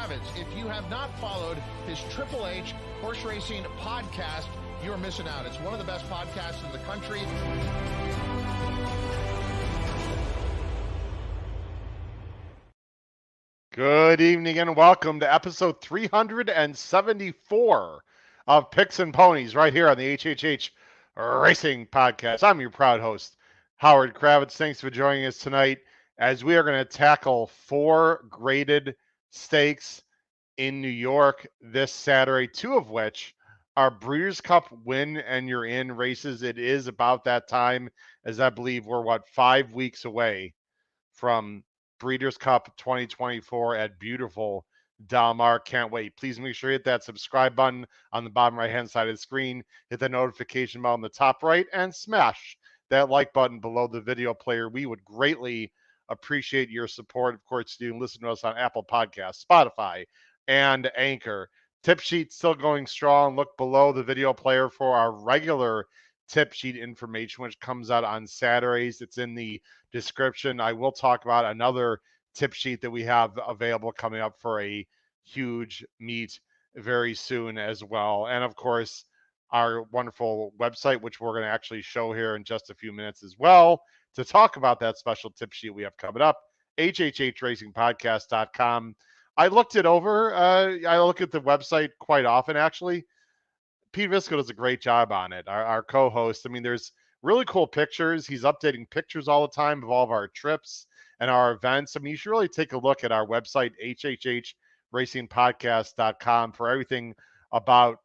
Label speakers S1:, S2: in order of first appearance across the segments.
S1: Kravitz. If you have not followed his Triple H horse racing podcast, you're missing out. It's one of the best podcasts in the country.
S2: Good evening and welcome to episode 374 of Picks and Ponies right here on the HHH Racing Podcast. I'm your proud host, Howard Kravitz. Thanks for joining us tonight as we are going to tackle 4 graded stakes in New York this Saturday, 2 of which are Breeders' Cup win and you're in races. It is about that time, as I believe we're 5 weeks away from Breeders' Cup 2024 at beautiful Del Mar. Can't wait. Please make sure you hit that subscribe button on the bottom right-hand side of the screen. Hit the notification bell on the top right and smash that like button below the video player. We would greatly appreciate your support. Of course, you can listen to us on Apple Podcasts, Spotify, and Anchor. Tip sheet still going strong. Look below the video player for our regular tip sheet information, which comes out on Saturdays. It's in the description. I will talk about another tip sheet that we have available coming up for a huge meet very soon as well. And of course, our wonderful website, which we're going to actually show here in just a few minutes as well to talk about that special tip sheet we have coming up, hhhracingpodcast.com. I looked it over. I look at the website quite often, actually. Pete Visco does a great job on it, our co-host. I mean, there's really cool pictures. He's updating pictures all the time of all of our trips and our events. I mean, you should really take a look at our website, hhhracingpodcast.com, for everything about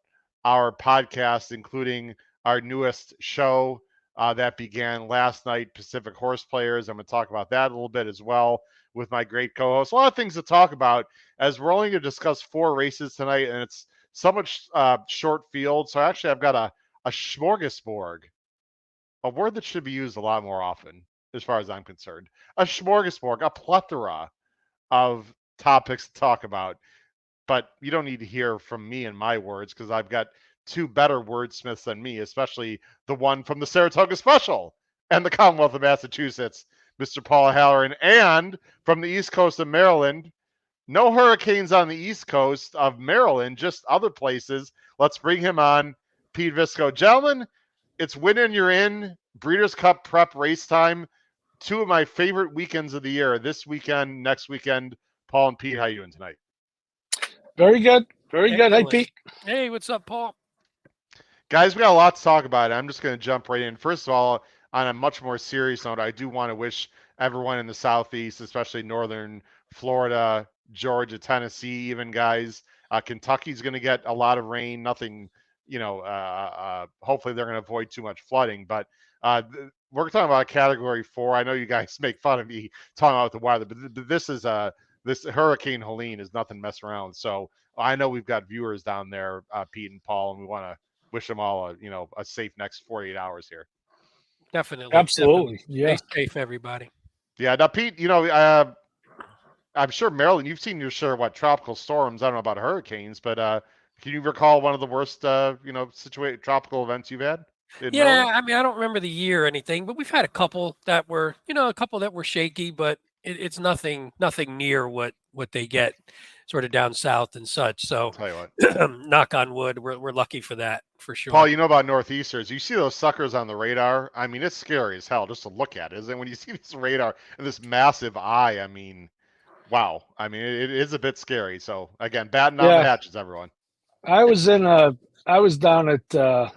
S2: our podcast, including our newest show that began last night, Pacific Horse Players. I'm going to talk about that a little bit as well with my great co-host. A lot of things to talk about, as we're only going to discuss 4 races tonight, and it's so much short field. So actually, I've got a smorgasbord, a word that should be used a lot more often, as far as I'm concerned. A smorgasbord, a plethora of topics to talk about. But you don't need to hear from me and my words, because I've got 2 better wordsmiths than me, especially the one from the Saratoga Special and the Commonwealth of Massachusetts, Mr. Paul Halloran, and from the East Coast of Maryland. No hurricanes on the East Coast of Maryland, just other places. Let's bring him on, Pete Visco. Gentlemen, it's win and you're in. Breeders' Cup prep race time. 2 of my favorite weekends of the year. This weekend, next weekend. Paul and Pete, how you doing tonight?
S3: Very good. Very good. Hey, Pete.
S4: Hey, what's up, Paul?
S2: Guys, we got a lot to talk about. I'm just going to jump right in. First of all, on a much more serious note, I do want to wish everyone in the Southeast, especially northern Florida, Georgia, Tennessee, even guys. Kentucky's going to get a lot of rain. Nothing, hopefully they're going to avoid too much flooding. But we're talking about Category 4. I know you guys make fun of me talking about the weather, but this is this Hurricane Helene is nothing to mess around. So I know we've got viewers down there, Pete and Paul, and we want to wish them all a safe next 48 hours here.
S4: Definitely.
S3: Absolutely.
S4: Definitely.
S3: Yeah.
S4: Stay safe, everybody.
S2: Yeah. Now, Pete, I'm sure Maryland, you've seen your share of tropical storms. I don't know about hurricanes, but can you recall one of the worst, tropical events you've had?
S4: Yeah,
S2: Maryland?
S4: I mean, I don't remember the year or anything, but we've had a couple that were, shaky, but it's nothing near what they get sort of down south and such. So,
S2: I'll tell you what.
S4: knock on wood, we're lucky for that, for sure.
S2: Paul, you know about Northeasters. You see those suckers on the radar? I mean, it's scary as hell just to look at, isn't it? When you see this radar and this massive eye, I mean, wow. I mean, it is a bit scary. So again, batten down the hatches, everyone.
S3: I was down at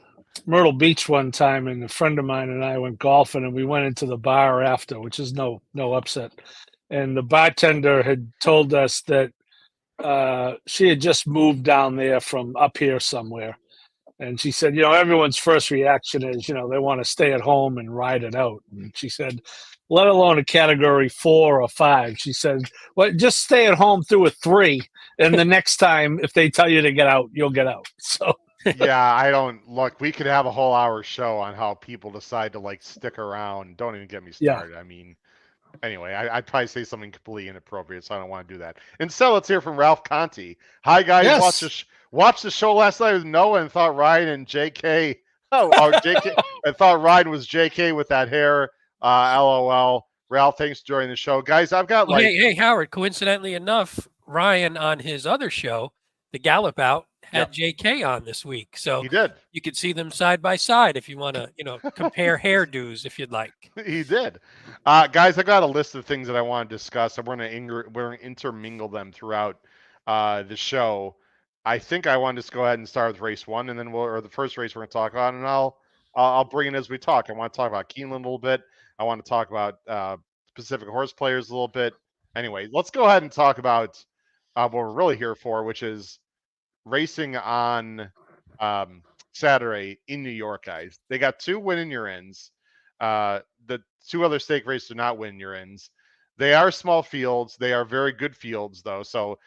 S3: Myrtle Beach one time, and a friend of mine and I went golfing, and we went into the bar after, which is no upset. And the bartender had told us that she had just moved down there from up here somewhere. And she said, everyone's first reaction is, they want to stay at home and ride it out. And she said, let alone a Category 4 or 5. She said, well, just stay at home through a 3. And the next time, if they tell you to get out, you'll get out. So
S2: yeah, we could have a whole hour show on how people decide to stick around. Don't even get me started. Yeah. I mean, anyway, I'd probably say something completely inappropriate, so I don't want to do that. Instead, let's hear from Ralph Conti. Hi, guys. Yes. Watched the show last night with Noah and thought Ryan and JK. JK. I thought Ryan was JK with that hair. LOL. Ralph, thanks for joining the show. Guys, I've got
S4: hey, Howard, coincidentally enough, Ryan on his other show, the Gallop Out, had JK on this week. So
S2: He did.
S4: you could see them side by side if you want to, compare hairdos if you'd like.
S2: He did. Guys, I got a list of things that I want to discuss. We're going to intermingle them throughout the show. I think I want to just go ahead and start with race 1, and then the first race we're going to talk about, and I'll bring it as we talk. I want to talk about Keeneland a little bit. I want to talk about specific horse players a little bit. Anyway, let's go ahead and talk about what we're really here for, which is racing on Saturday in New York, guys. They got 2 win your ends. The 2 other stake races do not win your ends. They are small fields. They are very good fields, though. So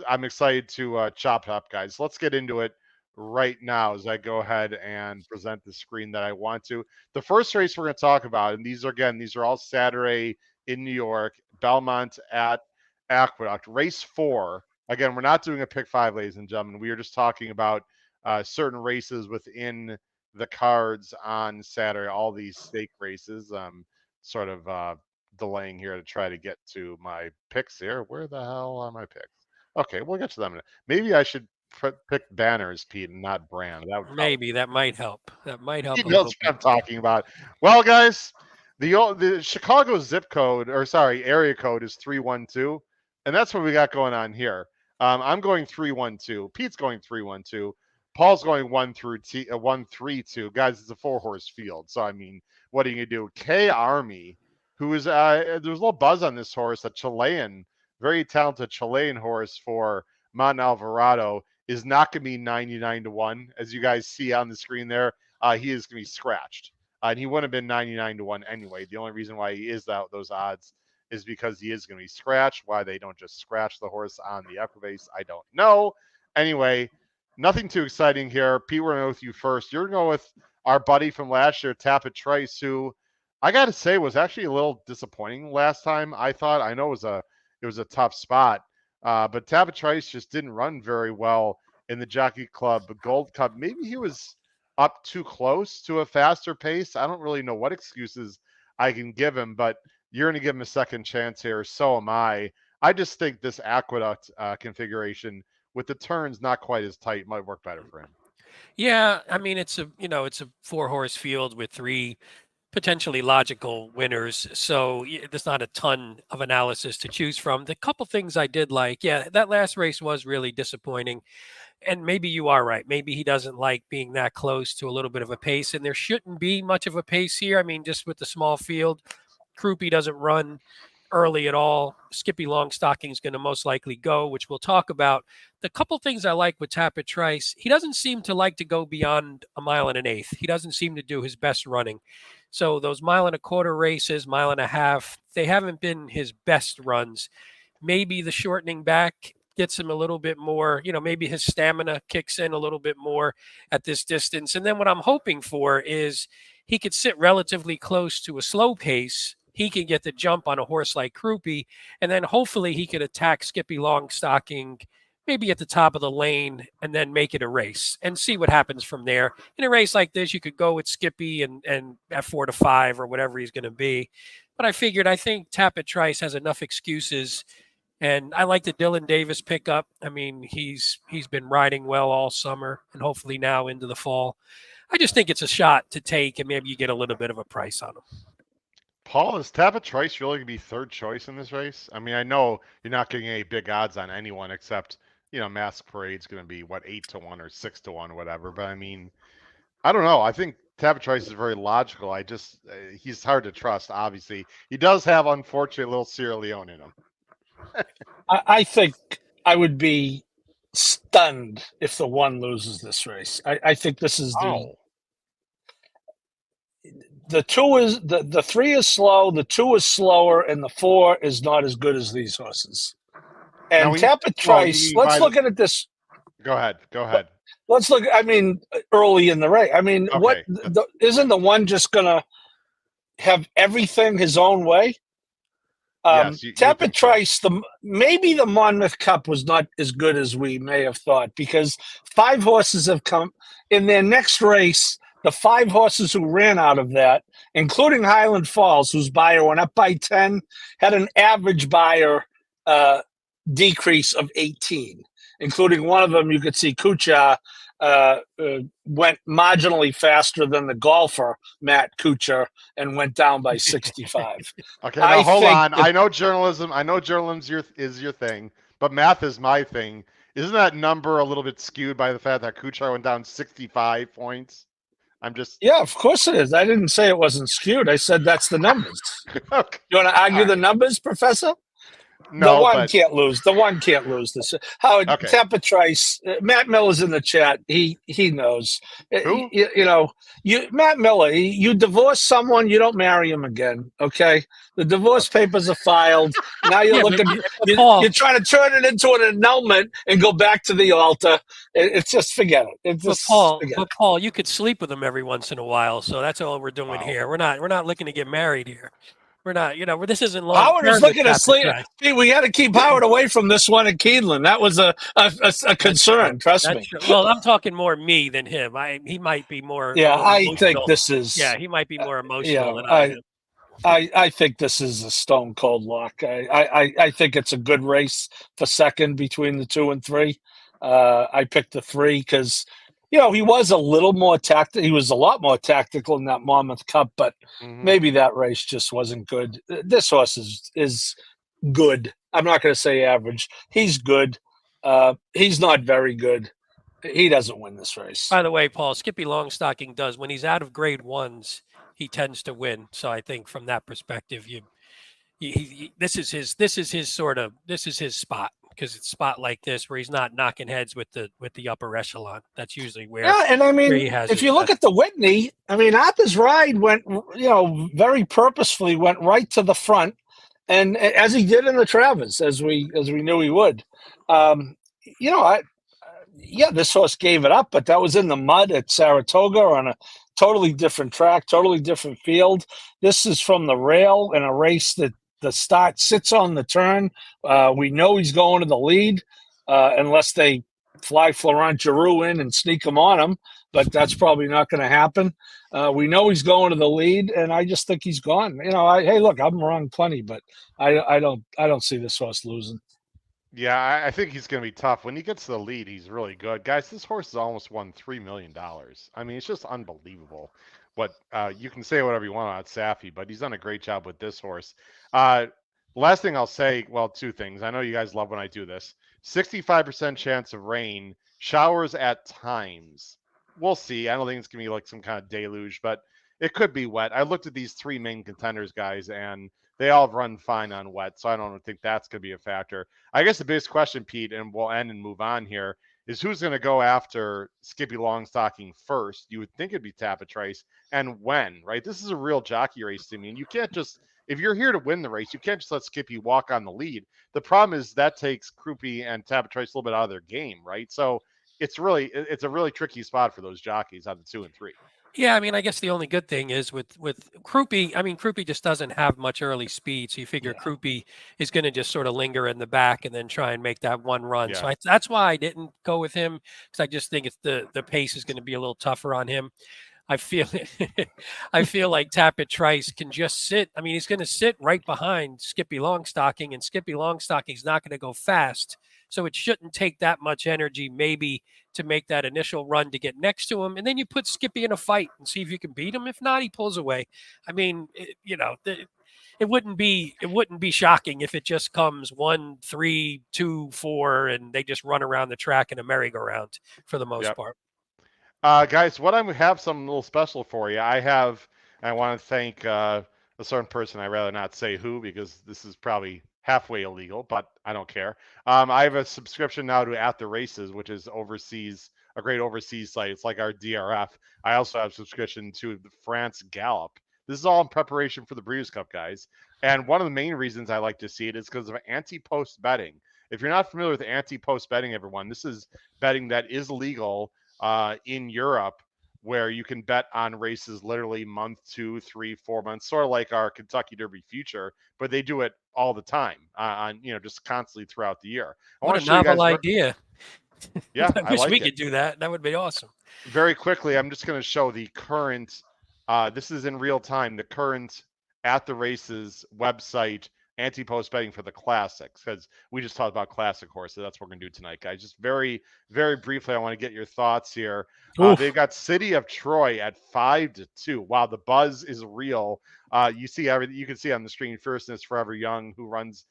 S2: I'm excited to chop it up, guys. Let's get into it right now as I go ahead and present the screen that I want to. The first race we're going to talk about, and these are all Saturday in New York, Belmont at Aqueduct. Race 4. Again, we're not doing a pick 5, ladies and gentlemen. We are just talking about certain races within the cards on Saturday, all these stake races. Sort of delaying here to try to get to my picks here. Where the hell are my picks? Okay, we'll get to them. Maybe I should pick banners, Pete, and not brand.
S4: Maybe that might help. That might help.
S2: He knows what I'm talking about. Well, guys, the Chicago area code is 312, and that's what we got going on here. I'm going 312. Pete's going 312. Paul's going 132. Guys, it's a 4-horse field. So, I mean, what are you going to do? K Army, who is, there's a little buzz on this horse, a Chilean, very talented Chilean horse for Mount Alvarado, is not going to be 99-1. As you guys see on the screen there, he is going to be scratched. And he wouldn't have been 99-1 anyway. The only reason why he is those odds is because he is going to be scratched. Why they don't just scratch the horse on the Equibase, I don't know. Anyway, nothing too exciting here. Pete, we're going to go with you first. You're going to go with our buddy from last year, Tapit Trice, who I got to say was actually a little disappointing last time. I know it was a tough spot, but Tapit Trice just didn't run very well in the Jockey Club Gold Cup. Maybe he was up too close to a faster pace. I don't really know what excuses I can give him, but you're going to give him a second chance here. So am I. I just think this Aqueduct configuration with the turns not quite as tight might work better for him.
S4: Yeah, I mean it's a 4-horse field with 3 potentially logical winners, so there's not a ton of analysis to choose from. The couple things I did like, that last race was really disappointing, and maybe you are right. Maybe he doesn't like being that close to a little bit of a pace, and there shouldn't be much of a pace here. I mean, just with the small field, Krupe doesn't run early at all. Skippy Longstocking is going to most likely go, which we'll talk about. The couple things I like with Tapit Trice, he doesn't seem to like to go beyond 1 1/8 miles. He doesn't seem to do his best running. So those 1 1/4 mile races, 1.5 miles, they haven't been his best runs. Maybe the shortening back gets him a little bit more, maybe his stamina kicks in a little bit more at this distance. And then what I'm hoping for is he could sit relatively close to a slow pace. He can get the jump on a horse like Krupe, and then hopefully he could attack Skippy Longstocking maybe at the top of the lane and then make it a race and see what happens from there. In a race like this, you could go with Skippy and at 4 to 5 or whatever he's going to be. But I think Tapit Trice has enough excuses. And I like the Dylan Davis pickup. I mean, he's been riding well all summer and hopefully now into the fall. I just think it's a shot to take, and maybe you get a little bit of a price on him.
S2: Paul, is Tapit Trice really going to be third choice in this race? I mean, I know you're not getting any big odds on anyone except, Mask Parade's going to be, 8-1 or 6-1 or whatever. But, I mean, I don't know. I think Tapit Trice is very logical. He's hard to trust, obviously. He does have, unfortunately, a little Sierra Leone in him.
S3: I think I would be stunned if the 1 loses this race. I think this is the 2 is the 3 is slow, the 2 is slower, and the 4 is not as good as these horses. And Tapit Trice, let's look at it this.
S2: Go ahead.
S3: Let's look. I mean, early in the race. I mean,
S2: okay.
S3: Isn't the 1 just gonna have everything his own way?
S2: Yes,
S3: Tapit Trice, maybe the Monmouth Cup was not as good as we may have thought, because 5 horses have come in their next race. The 5 horses who ran out of that, including Highland Falls, whose buyer went up by 10, had an average buyer decrease of 18, including one of them you could see Kuchar went marginally faster than the golfer, Matt Kuchar, and went down by 65.
S2: Okay, now hold on. I know journalism. I know journalism is your thing, but math is my thing. Isn't that number a little bit skewed by the fact that Kuchar went down 65 points? I'm just.
S3: Yeah, of course it is. I didn't say it wasn't skewed. I said that's the numbers.
S2: Okay.
S3: You want to argue the numbers, Professor?
S2: No,
S3: the one
S2: but
S3: can't lose. The one can't lose this. Howard,
S2: Okay.
S3: Tampa Trice, Matt Miller's in the chat. He knows.
S2: Who?
S3: Matt Miller. You divorce someone, you don't marry him again. Okay, the divorce papers are filed. Now you're looking. You're trying to turn it into an annulment and go back to the altar. It's just forget it. It's just
S4: Paul, you could sleep with him every once in a while. So that's all we're doing here. We're not looking to get married here. We're not, this isn't long.
S3: Howard is looking to sleep. We had to keep Howard away from this one at Keeneland. That was a concern. Trust me.
S4: Well, I'm talking more me than him. He might be more.
S3: Yeah, I think this is.
S4: Yeah, he might be more emotional than
S3: I
S4: am.
S3: I think this is a stone cold lock. I think it's a good race for second between the 2 and 3. I picked the 3 because. He was a little more tactical. He was a lot more tactical in that Monmouth Cup, but maybe that race just wasn't good. This horse is good. I'm not going to say average. He's good. He's not very good. He doesn't win this race.
S4: By the way, Paul, Skippy Longstocking does. When he's out of grade 1s, he tends to win. So I think from that perspective, this is his spot. Because it's a spot like this where he's not knocking heads with the upper echelon. That's usually where.
S3: Yeah, and I mean, if you look at the Whitney, I mean, Arthur's ride went, very purposefully went right to the front, and as he did in the Travers, as we knew he would. This horse gave it up, but that was in the mud at Saratoga on a totally different track, totally different field. This is from the rail in a race that. The start sits on the turn. We know he's going to the lead unless they fly Florent Giroux in and sneak him on him, but that's probably not going to happen. We know he's going to the lead, and I just think he's gone. Hey, look, I'm wrong plenty, but I don't see this horse losing.
S2: Yeah, I think he's going to be tough. When he gets to the lead, he's really good. Guys, this horse has almost won $3 million. I mean, it's just unbelievable. What you can say whatever you want about Safi, but he's done a great job with this horse. Last thing I'll say, well, 2 things. I know you guys love when I do this. 65% chance of rain, showers at times. We'll see. I don't think it's going to be like some kind of deluge, but it could be wet. I looked at these 3 main contenders, guys, and they all run fine on wet, so I don't think that's going to be a factor. I guess the biggest question, Pete, and we'll end and move on here, is who's going to go after Skippy Longstocking first? You would think it'd be Tappa Trice, and when, right? This is a real jockey race to me, and you can't just, if you're here to win the race, you can't just let Skippy walk on the lead. The problem is that takes Krupe and Tappa Trice a little bit out of their game, right? So it's a really tricky spot for those jockeys on the 2 and 3.
S4: Yeah, I mean, I guess the only good thing is with Krupe, I mean, Krupe just doesn't have much early speed, so you figure Krupe is going to just sort of linger in the back and then try and make that one run. Yeah. So that's why I didn't go with him, because I just think it's the pace is going to be a little tougher on him. I feel like Tappa Trice can just sit. I mean, he's going to sit right behind Skippy Longstocking, and Skippy Longstocking's not going to go fast. So it shouldn't take that much energy maybe to make that initial run to get next to him. And then you put Skippy in a fight and see if you can beat him. If not, he pulls away. I mean, it wouldn't be shocking if it just comes 1, 3, 2, 4, and they just run around the track in a merry-go-round for the most part.
S2: Guys, what I have something a little special for you. I want to thank a certain person. I'd rather not say who, because this is probably halfway illegal, but I don't care. I have a subscription now to At the Races, which is a great overseas site. It's like our DRF. I also have a subscription to the France Gallop. This is all in preparation for the Breeders' Cup, guys. And one of the main reasons I like to see it is because of anti-post betting. If you're not familiar with anti-post betting, everyone, this is betting that is legal in Europe, where you can bet on races literally month, 2, 3, 4 months, sort of like our Kentucky Derby Future, but they do it all the time just constantly throughout the year.
S4: What a novel idea.
S2: Yeah,
S4: I wish we could do that. That would be awesome.
S2: Very quickly, I'm just going to show the current, this is in real time, the current At the Races website anti-post betting for the classics, because we just talked about classic horses. That's what we're going to do tonight, guys. Just very, very briefly, I want to get your thoughts here. They've got City of Troy at 5-2. Wow, the buzz is real. You see everything. You can see on the screen. First, and it's Forever Young, who runs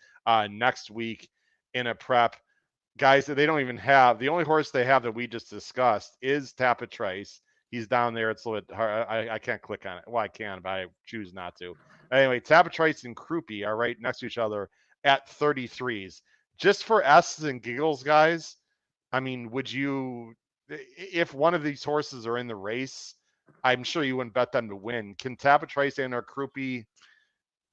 S2: next week in a prep. Guys, they don't even have, the only horse they have that we just discussed is Tapatrace. He's down there. It's a little bit hard. I can't click on it. Well, I can, but I choose not to. Anyway, Tapatrace and Krupi are right next to each other at 33s. Just for S's and giggles, guys, I mean, would you, if one of these horses are in the race, I'm sure you wouldn't bet them to win. Can Tapatrace and or Krupi,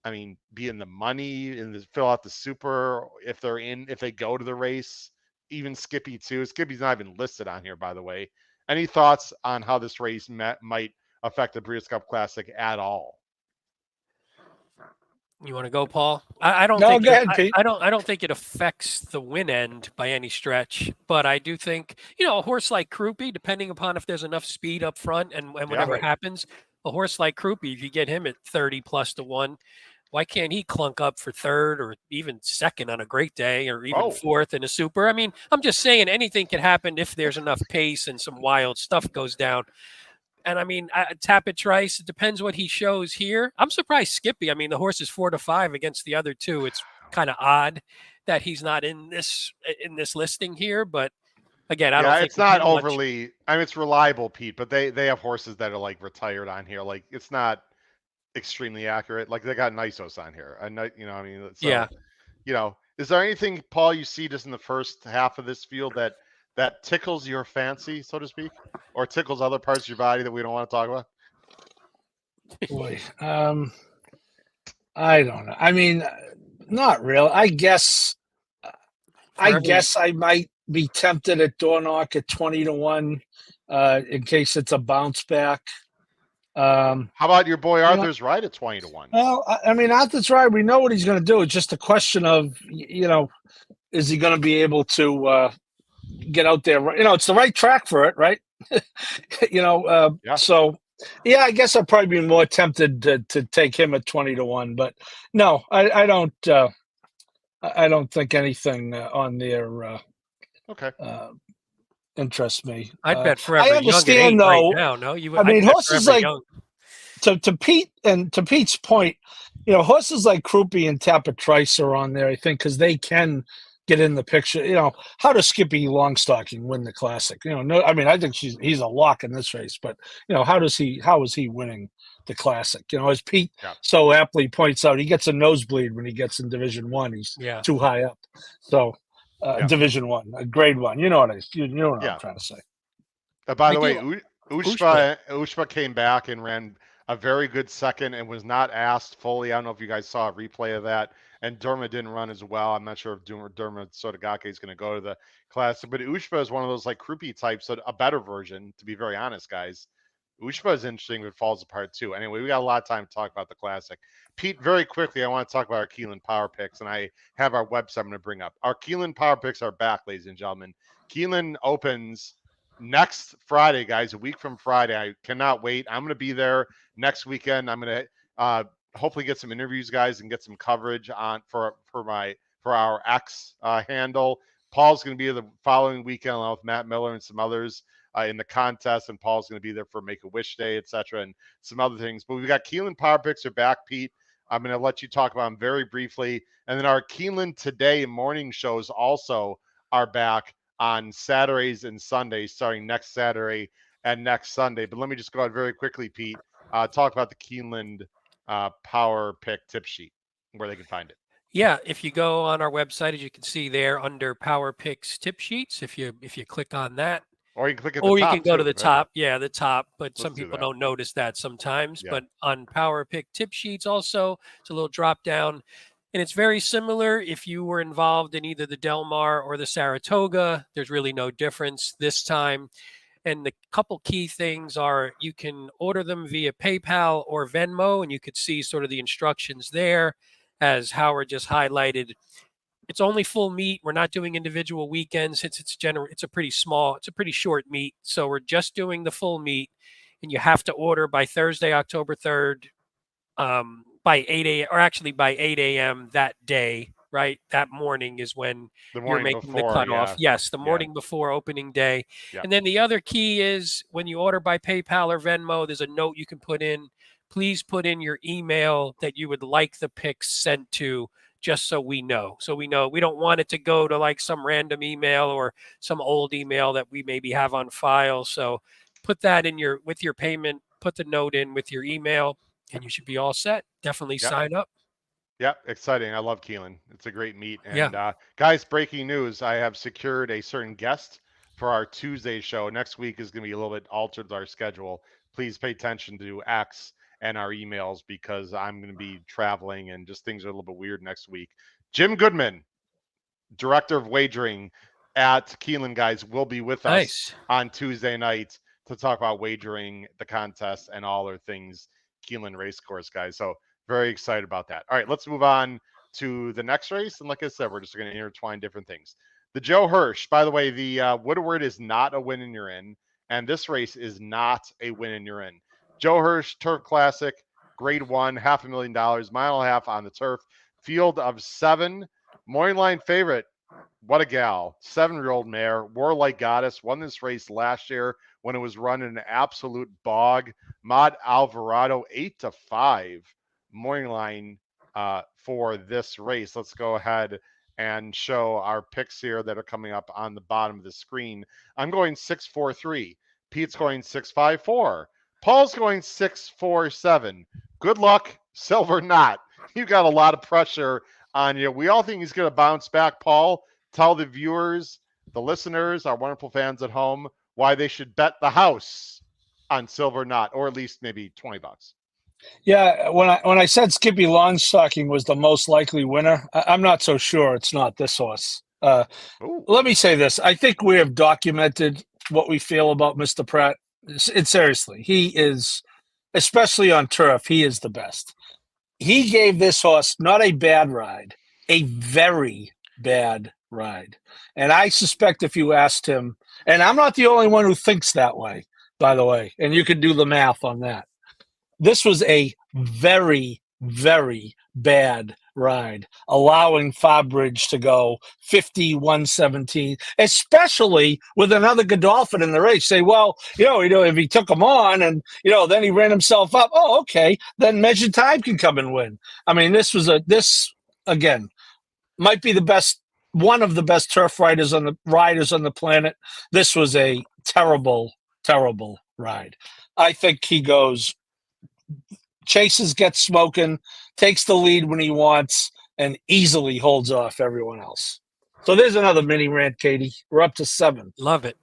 S2: I mean, be in the money and fill out the super if they go to the race? Even Skippy too. Skippy's not even listed on here, by the way. Any thoughts on how this race might affect the Breeders' Cup Classic at all?
S4: You want to go, Paul? I don't
S3: No,
S4: think
S3: go ahead, Pete.
S4: I don't think it affects the win end by any stretch, but I do think, a horse like Krupi, depending upon if there's enough speed up front and whatever happens, a horse like Krupi, if you get him at 30+1, why can't he clunk up for third or even second on a great day, or even fourth in a super? I mean, I'm just saying anything can happen if there's enough pace and some wild stuff goes down. And I mean, Tapatrace, it depends what he shows here. I'm surprised Skippy. I mean, the horse is 4-5 against the other two. It's kind of odd that he's not in this listing here. But again, I don't think
S2: it's not overly. I mean, it's reliable, Pete. But they have horses that are like retired on here. Like, it's not extremely accurate. Like, they got Nisos on here. I know, I mean, so, is there anything, Paul, you see just in the first half of this field that tickles your fancy, so to speak, or tickles other parts of your body that we don't want to talk about?
S3: Boy, I don't know. I mean, not real. I guess I might be tempted at Dornoch at 20-1 in case it's a bounce back.
S2: How about your boy Arthur's Ride at 20-1?
S3: Well, I mean, Arthur's Ride, we know what he's going to do. It's just a question of, is he going to be able to get out there? It's the right track for it, right? So, yeah, I guess I'd probably be more tempted to take him at 20-1. But no, I don't. I don't think anything on there interests me.
S4: I'd bet Forever
S3: I understand,
S4: Young
S3: though.
S4: right now. No, you.
S3: I mean, horses like to Pete and to Pete's point, horses like Krupi and Tapatrace are on there. I think because they can get in the picture. How does Skippy Longstocking win the Classic? No, I mean, I think he's a lock in this race. But how is he winning the Classic? As Pete so aptly points out, he gets a nosebleed when he gets in Division 1. He's too high up. So. Division 1, Grade 1. You know what I'm trying to say.
S2: By the way, Ushba came back and ran a very good second and was not asked fully. I don't know if you guys saw a replay of that. And Dermot didn't run as well. I'm not sure if Dermot Sotogake is going to go to the Classic. But Ushba is one of those like Krupi types, a better version, to be very honest, guys. Ushba is interesting, but falls apart too. Anyway, we got a lot of time to talk about the Classic. Pete, very quickly, I want to talk about our Keeneland Power Picks, and I have our website I'm going to bring up. Our Keeneland Power Picks are back, ladies and gentlemen. Keeneland opens next Friday, guys, a week from Friday. I cannot wait. I'm going to be there next weekend. I'm going to hopefully get some interviews, guys, and get some coverage on for our X handle. Paul's going to be the following weekend along with Matt Miller and some others in the contest, and Paul's going to be there for Make-A-Wish Day, etc., and some other things. But we've got Keeneland Power Picks are back, Pete. I'm going to let you talk about them very briefly. And then our Keeneland Today morning shows also are back on Saturdays and Sundays, starting next Saturday and next Sunday. But let me just go out very quickly, Pete. Talk about the Keeneland Power Pick tip sheet, where they can find it.
S4: Yeah, if you go on our website, as you can see there under Power Picks tip sheets, if you click on that,
S2: or you can click at the top.
S4: Or you can go
S2: too,
S4: to the
S2: right?
S4: top. Yeah, the top. But
S2: Let's
S4: some
S2: do
S4: people
S2: that.
S4: don't notice that sometimes.
S2: Yeah.
S4: But on Power Pick tip sheets also, it's a little drop down. And it's very similar if you were involved in either the Del Mar or the Saratoga. There's really no difference this time. And the couple key things are you can order them via PayPal or Venmo, and you could see sort of the instructions there, as Howard just highlighted. It's only full meet. We're not doing individual weekends. It's a pretty short meet. So we're just doing the full meet, and you have to order by Thursday, October 3rd, by 8 a.m. or actually by 8 a.m. that day, right? That morning is when
S2: The
S4: you're
S2: morning
S4: making the
S2: before,
S4: cutoff.
S2: yeah.
S4: Yes, the morning before opening day.
S2: Yeah.
S4: And then the other key is when you order by PayPal or Venmo, there's a note you can put in. Please put in your email that you would like the picks sent to, just so we know. So we know we don't want it to go to like some random email or some old email that we maybe have on file. So put that in with your payment, put the note in with your email, and you should be all set. Definitely
S2: Yep.
S4: sign up.
S2: Yeah, exciting. I love Keeneland. It's a great meet.
S4: Yeah.
S2: And guys, breaking news, I have secured a certain guest for our Tuesday show. Next week is going to be a little bit altered our schedule. Please pay attention to X and our emails because I'm going to be traveling and just things are a little bit weird next week. Jim Goodman, director of wagering at Keeneland, guys, will be with us
S4: Nice.
S2: on Tuesday night to talk about wagering, the contest, and all other things Keeneland Racecourse, guys. So very excited about that. All right, let's move on to the next race. And like I said, we're just going to intertwine different things. The Joe Hirsch, by the way, the Woodward is not a win and you're in, and this race is not a win and you're in. Joe Hirsch Turf Classic, Grade 1, $500,000, mile and a half on the turf, field of 7. Morning line favorite, what a gal, 7-year-old mare, Warlike Goddess, won this race last year when it was run in an absolute bog. Mod Alvarado, 8-5 morning line for this race. Let's go ahead and show our picks here that are coming up on the bottom of the screen. I'm going 6-4-3. Pete's going 6-5-4. Paul's going 6-4-7. Good luck, Silver Knot. You got a lot of pressure on you. We all think he's going to bounce back. Paul, tell the viewers, the listeners, our wonderful fans at home, why they should bet the house on Silver Knot, or at least maybe $20.
S3: Yeah, when I said Skippy Longstocking was the most likely winner, I'm not so sure it's not this horse. Let me say this. I think we have documented what we feel about Mr. Pratt. Seriously, he is, especially on turf, he is the best. He gave this horse not a bad ride, a very bad ride. And I suspect if you asked him, and I'm not the only one who thinks that way, by the way, and you could do the math on that. This was a very, very bad ride, allowing Fabridge to go 50-117, especially with another Godolphin in the race. Say, well, if he took him on and, then he ran himself up, oh, okay, then Measured Time can come and win. I mean, this again, might be one of the best turf riders on the planet. This was a terrible, terrible ride. I think he goes, chases, gets smoking, takes the lead when he wants, and easily holds off everyone else. So there's another mini rant, Katie. We're up to 7.
S4: Love it.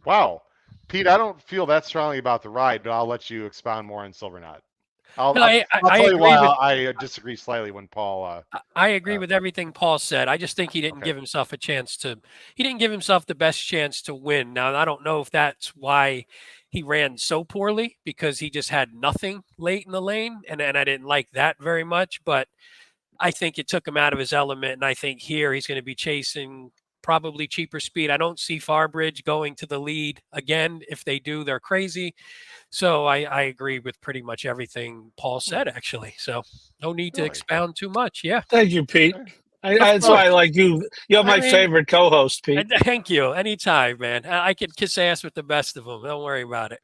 S2: Wow. Pete, I don't feel that strongly about the ride, but I'll let you expound more on Silver Knot. I'll tell you why I disagree slightly when Paul.
S4: I agree with everything Paul said. I just think he didn't give himself he didn't give himself the best chance to win. Now, I don't know if that's why he ran so poorly, because he just had nothing late in the lane. And I didn't like that very much, but I think it took him out of his element. And I think here he's going to be chasing probably cheaper speed. I don't see Farbridge going to the lead again. If they do, they're crazy. So I agree with pretty much everything Paul said, actually. So no need to expound too much. Yeah.
S3: Thank you, Pete. That's why I like you. You're my favorite co-host, Pete.
S4: Thank you. Anytime, man. I could kiss ass with the best of them. Don't worry about it.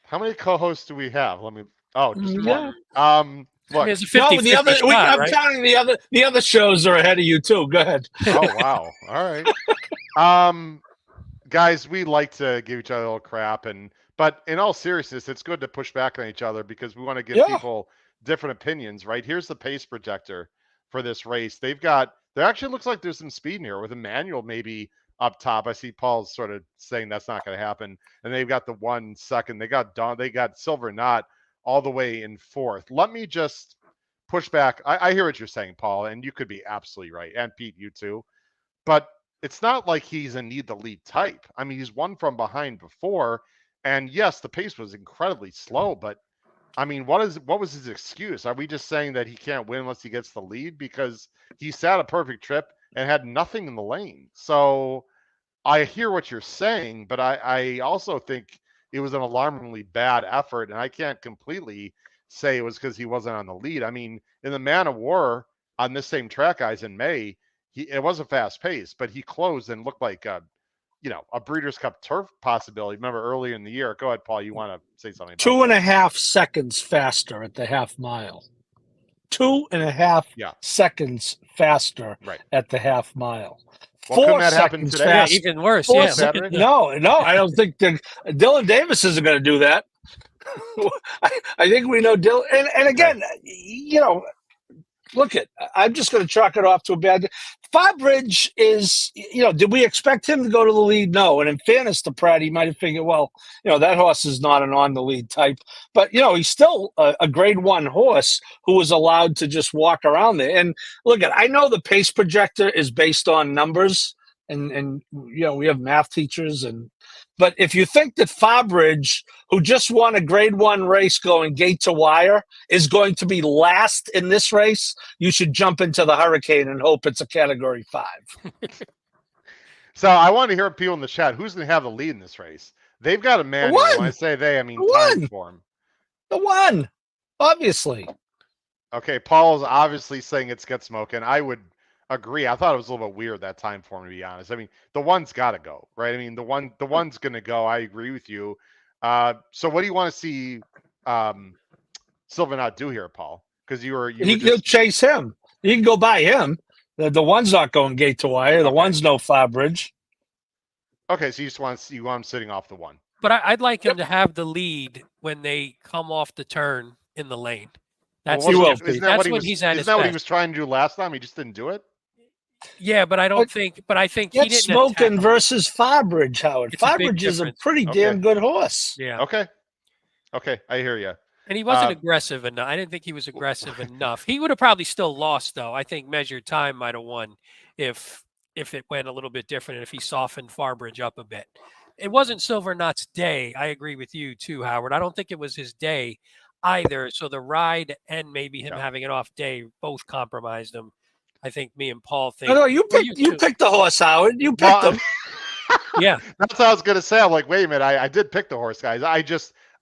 S2: How many co-hosts do we have? Just
S3: one.
S2: Look,
S4: there's a 50,
S3: I'm counting the other shows are ahead of you too. Go ahead.
S2: Oh wow! All right, guys, we like to give each other a little crap, but in all seriousness, it's good to push back on each other because we want to give people different opinions. Right? Here's the pace projector for this race. There actually looks like there's some speed in here with Emmanuel maybe up top. I see Paul's sort of saying that's not going to happen, and they've got the 1 second. They got Silver Knot all the way in 4th. Let me just push back. I hear what you're saying, Paul, and you could be absolutely right. And Pete, you too. But it's not like he's a need the lead type. I mean, he's won from behind before. And yes, the pace was incredibly slow, but I mean, what was his excuse? Are we just saying that he can't win unless he gets the lead? Because he sat a perfect trip and had nothing in the lane. So I hear what you're saying, but I also think it was an alarmingly bad effort, and I can't completely say it was because he wasn't on the lead. I mean, in the Man of War on this same track, guys, in May, it was a fast pace, but he closed and looked like a Breeders' Cup Turf possibility. Remember earlier in the year? Go ahead, Paul. You want to say something about
S3: 2.5 seconds faster at the half mile. 2.5 seconds faster at the half mile.
S2: Well,
S3: 4
S2: that happen
S3: seconds
S2: today?
S3: faster.
S4: Yeah, even worse.
S3: Yeah,
S2: Saturday?
S3: no, I don't think Dylan Davis isn't going to do that. I think we know Dylan. And again, look I'm just going to chalk it off to a bad. Fabridge is, did we expect him to go to the lead? No. And in fairness to Pratt, he might have figured, well, that horse is not an on the lead type. But, he's still a grade 1 horse who was allowed to just walk around there. And look, I know the pace projector is based on numbers and we have math teachers. But if you think that Fabridge, who just won a grade 1 race going gate to wire, is going to be last in this race, you should jump into the Hurricane and hope it's a category 5.
S2: So I want to hear people in the chat. Who's going to have the lead in this race? They've got a manual. When I say they, I mean time form.
S3: The one, obviously.
S2: Okay, Paul is obviously saying it's Get Smoking. I would agree. I thought it was a little bit weird that time form, to be honest. I mean, the one's got to go, right? I mean, the one's going to go. I agree with you. So what do you want to see Silvernaut do here, Paul? Because he'll
S3: chase him. You can go by him. The one's not going gate to wire. The one's no Fabridge.
S2: Okay, so you want him sitting off the one.
S4: But I'd like him to have the lead when they come off the turn in the lane. That's
S2: he's at
S4: his
S2: Isn't that
S4: best.
S2: what he was trying to do last time? He just didn't do it?
S4: Yeah, but I think he didn't
S3: Smoking versus Fabridge, Howard. Fabridge is a pretty damn good horse.
S4: Yeah.
S2: Okay, I hear you.
S4: And he wasn't aggressive enough. I didn't think he was aggressive enough. He would have probably still lost, though. I think measured time might have won if it went a little bit different and if he softened Fabridge up a bit. It wasn't Silvernaut's day. I agree with you too, Howard. I don't think it was his day either. So the ride and maybe him having an off day both compromised him. I think me and Paul think.
S3: No, you picked the horse, Howard. You picked him.
S2: Yeah, that's what I was gonna say. I'm like, wait a minute, I did pick the horse, guys.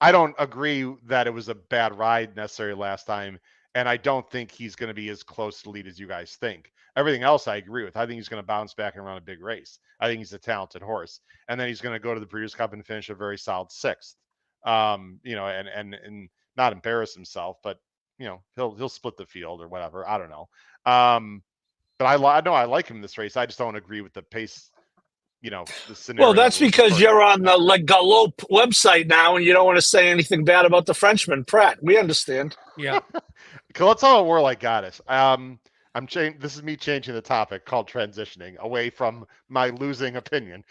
S2: I don't agree that it was a bad ride necessarily last time, and I don't think he's going to be as close to lead as you guys think. Everything else I agree with. I think he's going to bounce back and run a big race. I think he's a talented horse, and then he's going to go to the Breeders' Cup and finish a very solid 6th. And not embarrass himself, but he'll split the field or whatever. I don't know. But I know I like him in this race. I just don't agree with the pace. The scenario.
S3: Well, that's because you're on the Le Galop website now, and you don't want to say anything bad about the Frenchman, Pratt. We understand.
S4: Yeah.
S2: Okay, let's talk about Warlike Goddess. This is me changing the topic, called transitioning away from my losing opinion.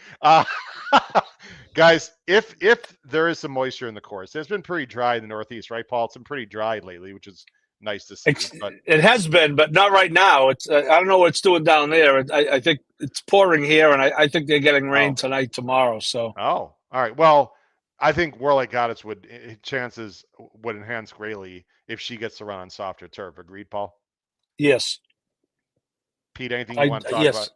S2: Guys, if there is some moisture in the course, it's been pretty dry in the Northeast, right, Paul? It's been pretty dry lately, which is nice to see. But
S3: it has been, but not right now. It's I don't know what it's doing down there. I think it's pouring here, and I think they're getting rain tonight, tomorrow. So
S2: all right. Well, I think Warlike Goddess chances would enhance greatly if she gets to run on softer turf. Agreed, Paul?
S3: Yes.
S2: Pete, anything you want to talk about?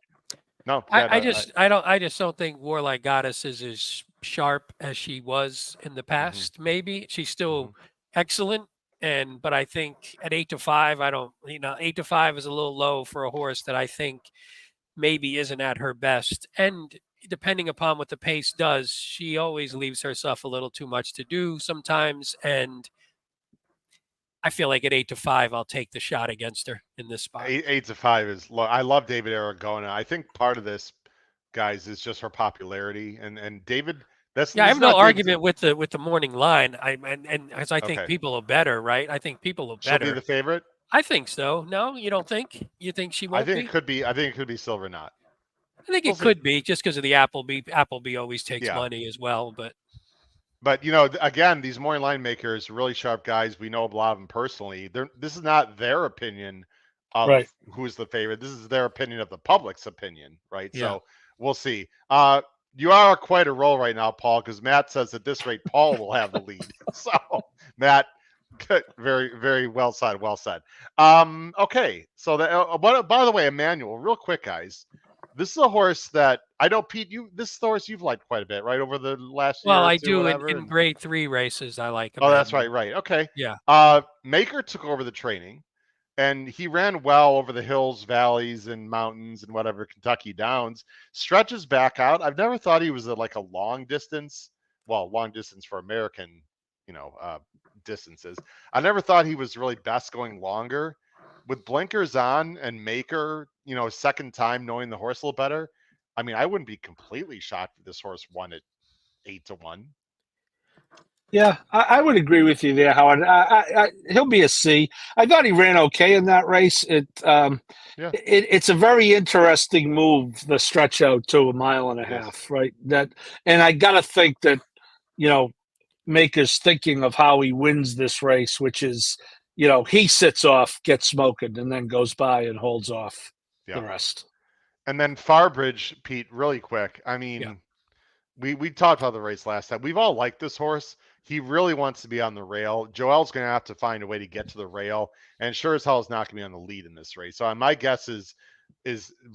S2: No,
S4: I just don't think Warlike Goddess is as sharp as she was in the past. Mm-hmm. Maybe she's still excellent. But I think at 8-5, 8-5 is a little low for a horse that I think maybe isn't at her best. And depending upon what the pace does, she always leaves herself a little too much to do sometimes. And I feel like at 8-5, I'll take the shot against her in this spot.
S2: 8-5 is low. I love David Aragona. I think part of this, guys, is just her popularity. And David.
S4: I have no argument with the morning line. Because I think people are better, right? I think people are better.
S2: She'll be the favorite?
S4: I think so. No, you don't think? You think she won't be?
S2: I think it could be Silvernaut.
S4: I think it could be just because of the Appleby. Appleby always takes money as well, but
S2: again, these morning line makers, really sharp guys. We know a lot of them personally. This is not their opinion of who's the favorite. This is their opinion of the public's opinion, right? Yeah. So we'll see. You are quite a roll right now, Paul, because Matt says at this rate, Paul will have the lead. So, Matt, very, very well said. Well said. Okay. So, by the way, Emmanuel, real quick, guys. This is a horse that I know, Pete. This is the horse you've liked quite a bit, right, over the last year
S4: Well,
S2: or
S4: I
S2: two,
S4: do
S2: whatever.
S4: in grade 3 races. I like him.
S2: Oh, that's right. Okay.
S4: Yeah.
S2: Maker took over the training, and he ran well over the hills, valleys, and mountains, and whatever Kentucky Downs. Stretches back out. I've never thought he was like a long distance. Well, long distance for American, distances. I never thought he was really best going longer. With blinkers on and Maker, second time knowing the horse a little better. I mean, I wouldn't be completely shocked if this horse won at 8-1.
S3: Yeah, I would agree with you there, Howard. He'll be a C. I thought he ran okay in that race. It's a very interesting move, the stretch out to a mile and a half, right? And I got to think that, Maker's thinking of how he wins this race, which is, he sits off, gets smoking, and then goes by and holds off the rest.
S2: And then Farbridge, Pete, really quick. I mean, we talked about the race last time. We've all liked this horse. He really wants to be on the rail. Joel's going to have to find a way to get to the rail, and sure as hell is not going to be on the lead in this race. So my guess is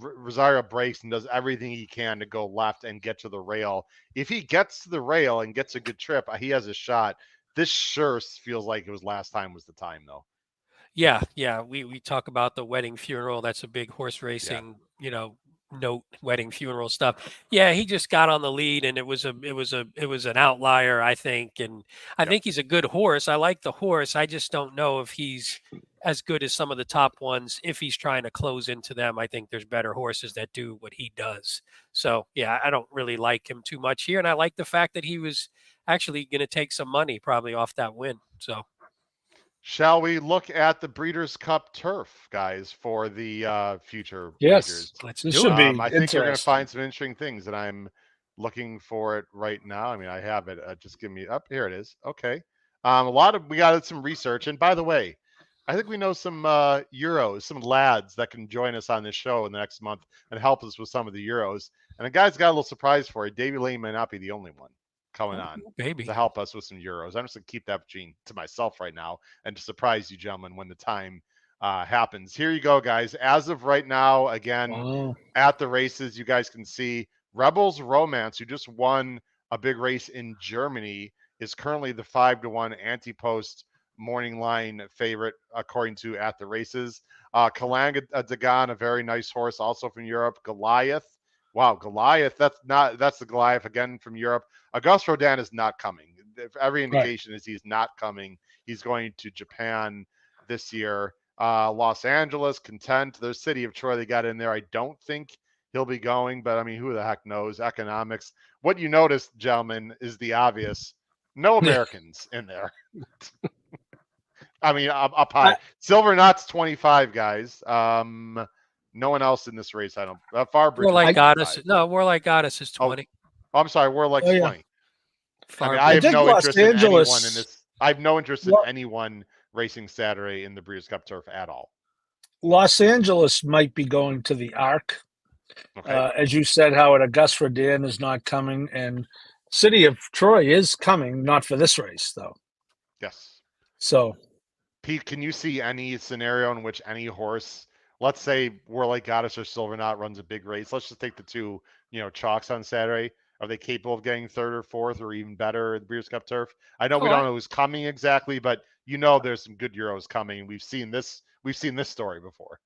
S2: Rosario breaks and does everything he can to go left and get to the rail. If he gets to the rail and gets a good trip, he has a shot. This sure feels like it was last time was the time, though.
S4: Yeah. We talk about the wedding funeral. That's a big horse racing, note, wedding funeral stuff. Yeah, he just got on the lead, and it was an outlier, I think. And I think he's a good horse. I like the horse. I just don't know if he's as good as some of the top ones. If he's trying to close into them, I think there's better horses that do what he does. So yeah, I don't really like him too much here, and I like the fact that he was actually going to take some money probably off that win. So.
S2: Shall we look at the Breeders' Cup turf, guys, for the future
S3: Yes,
S2: majors?
S3: This should be
S2: I think you're going to find some interesting things, and I'm looking for it right now. I mean, I have it. Just give me up. Here it is. Okay. We got some research, and by the way, I think we know some Euros, some lads that can join us on this show in the next month and help us with some of the Euros. And the guy's got a little surprise for you. Davey Lane may not be the only one coming on to help us with some Euros. I'm just going to keep that to myself right now and to surprise you gentlemen when the time happens. Here you go, guys. As of right now, again, at the races, you guys can see Rebels Romance, who just won a big race in Germany, is currently the 5-1 anti-post morning line favorite, according to At the Races. Kalanga Dagan, a very nice horse, also from Europe. Goliath. Wow, Goliath. That's the Goliath again from Europe. Auguste Rodin is not coming. Every indication is he's not coming. He's going to Japan this year. Los Angeles, Content, the city of Troy they got in there. I don't think he'll be going, but I mean, who the heck knows? Economics. What you noticed, gentlemen, is the obvious. No Americans in there. I mean, up high. Silver Knot's 25, guys. No one else in this race. I don't. Farbridge.
S4: Warlike Goddess. No, Warlike Goddess is 20.
S2: Oh, I'm sorry. Warlike 20. I mean, I have no interest in anyone in this. I have no interest in anyone racing Saturday in the Breeders' Cup turf at all.
S3: Los Angeles might be going to the Arc. Okay. As you said, Howard, Auguste Rodin is not coming, and City of Troy is coming, not for this race, though.
S2: Yes.
S3: So,
S2: Pete, can you see any scenario in which any horse, let's say Warlike Goddess or Silver Knot, runs a big race? Let's just take the two, chalks on Saturday. Are they capable of getting third or fourth or even better at the Breeders' Cup turf? I know we don't know who's coming exactly, but there's some good Euros coming. We've seen this story before.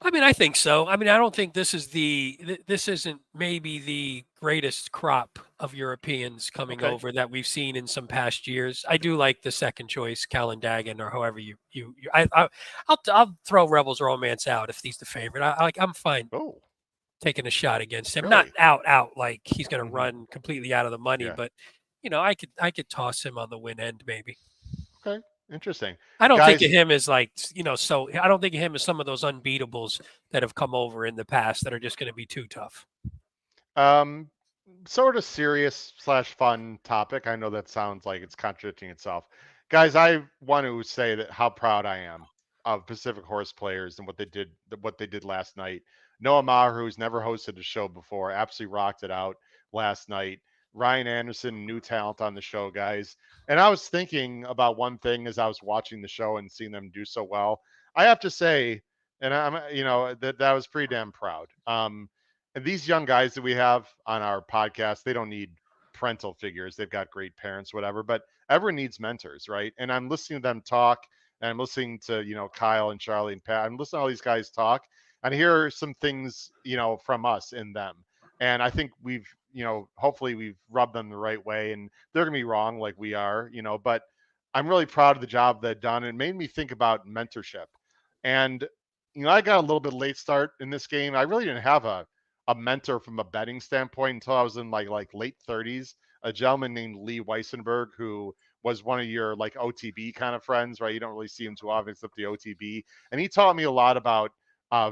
S4: I mean, I think so. I mean, I don't think this isn't maybe the greatest crop of Europeans coming over that we've seen in some past years. I do like the second choice, Calendagan, or however I'll throw Rebels Romance out if he's the favorite. I'm fine taking a shot against him. Really? Not out like he's going to run completely out of the money, but I could toss him on the win end maybe.
S2: Okay. Interesting.
S4: I don't think of him as I don't think of him as some of those unbeatables that have come over in the past that are just going to be too tough.
S2: Sort of serious / fun topic. I know that sounds like it's contradicting itself. Guys, I want to say that how proud I am of Pacific Horse players and what they did last night. Noah Maher, who's never hosted a show before, absolutely rocked it out last night. Ryan Anderson, new talent on the show, guys. And I was thinking about one thing as I was watching the show and seeing them do so well. I have to say, and I'm, that was pretty damn proud. And these young guys that we have on our podcast, they don't need parental figures. They've got great parents, whatever, but everyone needs mentors, right? And I'm listening to them talk, and I'm listening to, Kyle and Charlie and Pat. I'm listening to all these guys talk, and I hear some things, from us in them. And I think we've, hopefully we've rubbed them the right way, and they're going to be wrong like we are, but I'm really proud of the job they've done. It made me think about mentorship. And, I got a little bit late start in this game. I really didn't have a mentor from a betting standpoint until I was in like late 30s. A gentleman named Lee Weissenberg, who was one of your like OTB kind of friends, right? You don't really see him too often except the OTB. And he taught me a lot about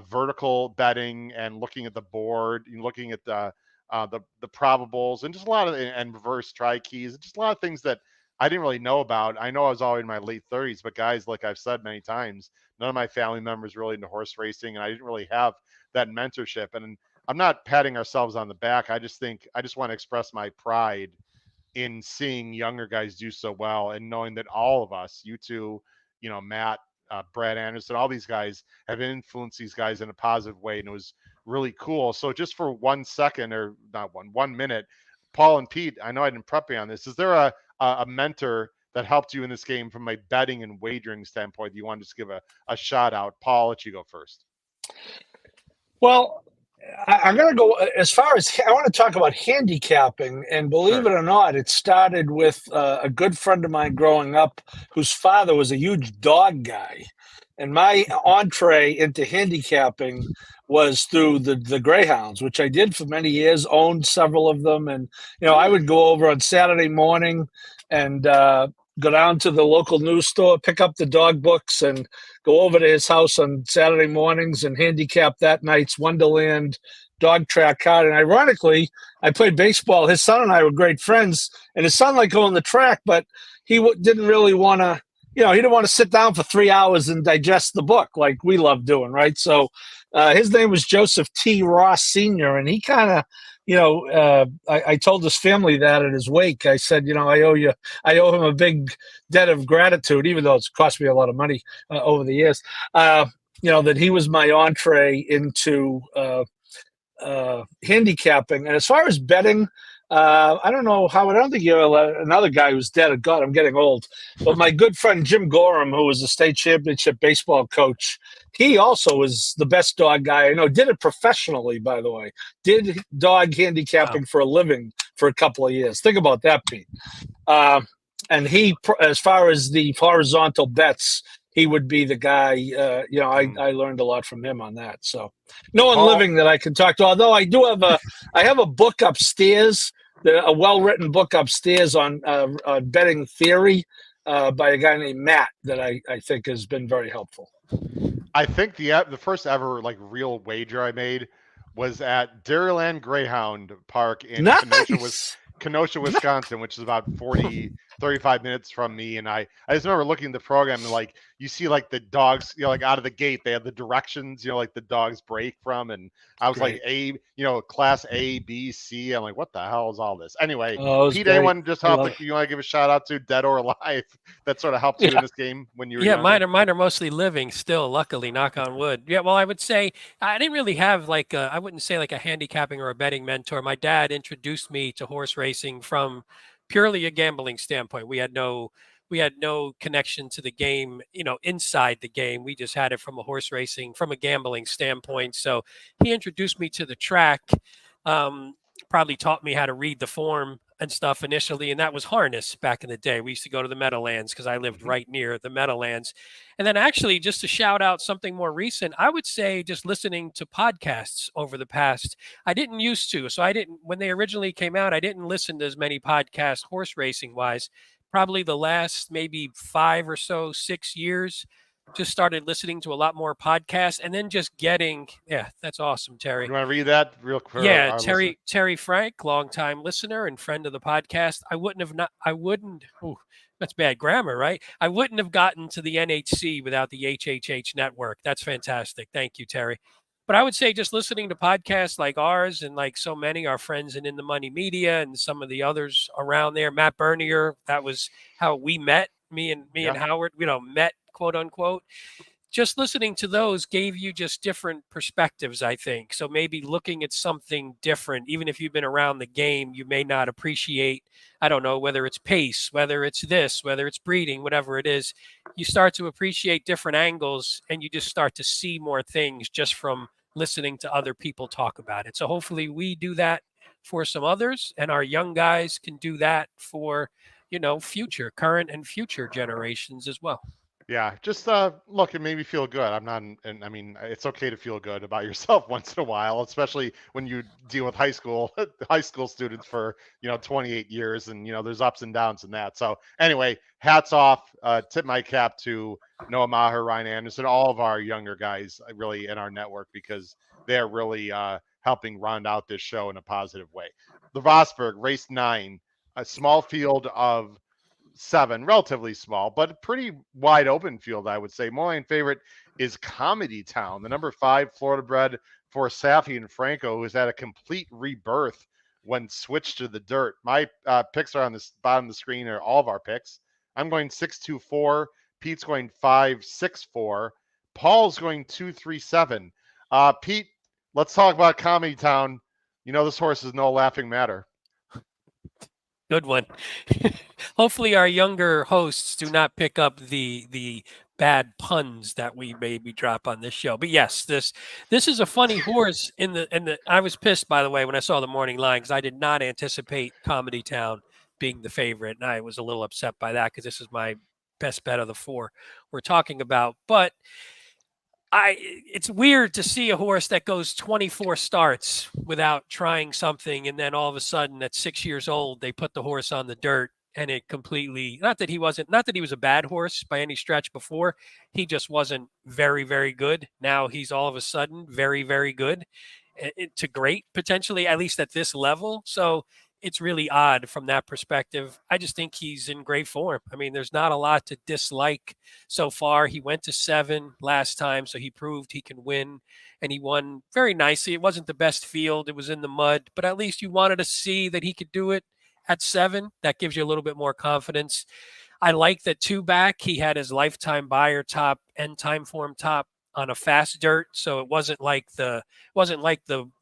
S2: vertical betting and looking at the board, looking at the probables, and just a lot of and reverse try keys, just a lot of things that I didn't really know about. I know I was already in my late 30s, but guys, like I've said many times, none of my family members really into horse racing, and I didn't really have that mentorship. And I'm not patting ourselves on the back. I just want to express my pride in seeing younger guys do so well, and knowing that all of us, you two, Matt, Brad Anderson, all these guys have influenced these guys in a positive way, and it was really cool. So just for 1 second, or not 1 minute, Paul and Pete, I know I didn't prep you on this. Is there a mentor that helped you in this game from a betting and wagering standpoint? You want to just give a shout out? Paul, let you go first.
S3: Well, I'm going to go as far as I want to talk about handicapping. And believe it or not, it started with a good friend of mine growing up whose father was a huge dog guy. And my entree into handicapping was through the Greyhounds, which I did for many years, owned several of them. And, I would go over on Saturday morning and go down to the local news store, pick up the dog books, and go over to his house on Saturday mornings and handicap that night's Wonderland dog track card. And ironically, I played baseball. His son and I were great friends, and his son liked going the track, but he didn't really want to, he didn't want to sit down for 3 hours and digest the book like we love doing, right? So his name was Joseph T. Ross Sr., and he kind of, I told his family that at his wake. I said, I owe him a big debt of gratitude, even though it's cost me a lot of money over the years. That he was my entree into handicapping. And as far as betting, I don't know, Howard, I don't think you're another guy who's dead. God, I'm getting old. But my good friend Jim Gorham, who was a state championship baseball coach, he also was the best dog guy I know. Did it professionally, by the way. Did dog handicapping for a living for a couple of years. Think about that, Pete. And he, as far as the horizontal bets, he would be the guy. I learned a lot from him on that. So no one living that I can talk to. Although I do have a book upstairs, a well-written book upstairs on betting theory by a guy named Matt that I think has been very helpful.
S2: I think the first ever like real wager I made was at Dairyland Greyhound Park in Kenosha, Wisconsin, which is about 35 minutes from me. And I just remember looking at the program and like you see like the dogs, like out of the gate, they have the directions, like the dogs break from. And I was like class A, B, C. I'm like, what the hell is all this? Anyway, Pete, anyone just you want to give a shout out to, dead or alive, that sort of helped you in this game when you were younger?
S4: Mine are mostly living still, luckily, knock on wood. Yeah, well, I would say I didn't really have I wouldn't say like a handicapping or a betting mentor. My dad introduced me to horse racing from purely a gambling standpoint. We had no connection to the game, inside the game. We just had it from a gambling standpoint. So he introduced me to the track, probably taught me how to read the form and stuff initially. And that was harness back in the day. We used to go to the Meadowlands because I lived right near the Meadowlands. And then actually, just to shout out something more recent, I would say just listening to podcasts over the past, I didn't used to. So when they originally came out, I didn't listen to as many podcasts horse racing wise. Probably the last maybe 5 or so, 6 years, just started listening to a lot more podcasts, and then just getting, that's awesome, Terry.
S2: You want to read that real quick?
S4: Yeah, Terry Frank, longtime listener and friend of the podcast. That's bad grammar, right? I wouldn't have gotten to the NHC without the HHH network. That's fantastic. Thank you, Terry. But I would say just listening to podcasts like ours and like so many, our friends in the Money Media and some of the others around there, Matt Bernier, that was how we met, me and Howard, met, quote unquote. just listening to those gave you just different perspectives, I think. So maybe looking at something different, even if you've been around the game, you may not appreciate, I don't know, whether it's pace, whether it's this, whether it's breeding, whatever it is, you start to appreciate different angles and you just start to see more things just from listening to other people talk about it. So hopefully we do that for some others, and our young guys can do that for, future, current and future generations as well.
S2: Yeah, just look, it made me feel good. And I mean, it's okay to feel good about yourself once in a while, especially when you deal with high school students for 28 years, and there's ups and downs in that. So anyway, hats off, tip my cap to Noah Maher, Ryan Anderson, all of our younger guys really in our network, because they're really helping round out this show in a positive way. The Vosburgh race 9, a small field of 7, relatively small, but a pretty wide open field, I would say. Morning favorite is Comedy Town, the number 5 Florida bred for Safi and Franco, who's had a complete rebirth when switched to the dirt. My picks are on the bottom of the screen, are all of our picks. I'm going 6-2-4. Pete's going 5-6-4. Paul's going 2-3-7. Pete, let's talk about Comedy Town. This horse is no laughing matter.
S4: Good one. Hopefully our younger hosts do not pick up the bad puns that we maybe drop on this show. But yes, this is a funny horse in the I was pissed, by the way, when I saw the morning line, because I did not anticipate Comedy Town being the favorite, and I was a little upset by that because this is my best bet of the 4 we're talking about. But it's weird to see a horse that goes 24 starts without trying something, and then all of a sudden at 6 years old they put the horse on the dirt, and it completely, not that he was a bad horse by any stretch before, he just wasn't very, very good. Now he's all of a sudden very, very good, to great, potentially, at least at this level. So it's really odd from that perspective. I just think he's in great form. I mean, there's not a lot to dislike so far. He went to 7 last time, so he proved he can win, and he won very nicely. It wasn't the best field. It was in the mud, but at least you wanted to see that he could do it at 7. That gives you a little bit more confidence. I like that 2 back, he had his lifetime buyer top and time form top on a fast dirt, so it wasn't like the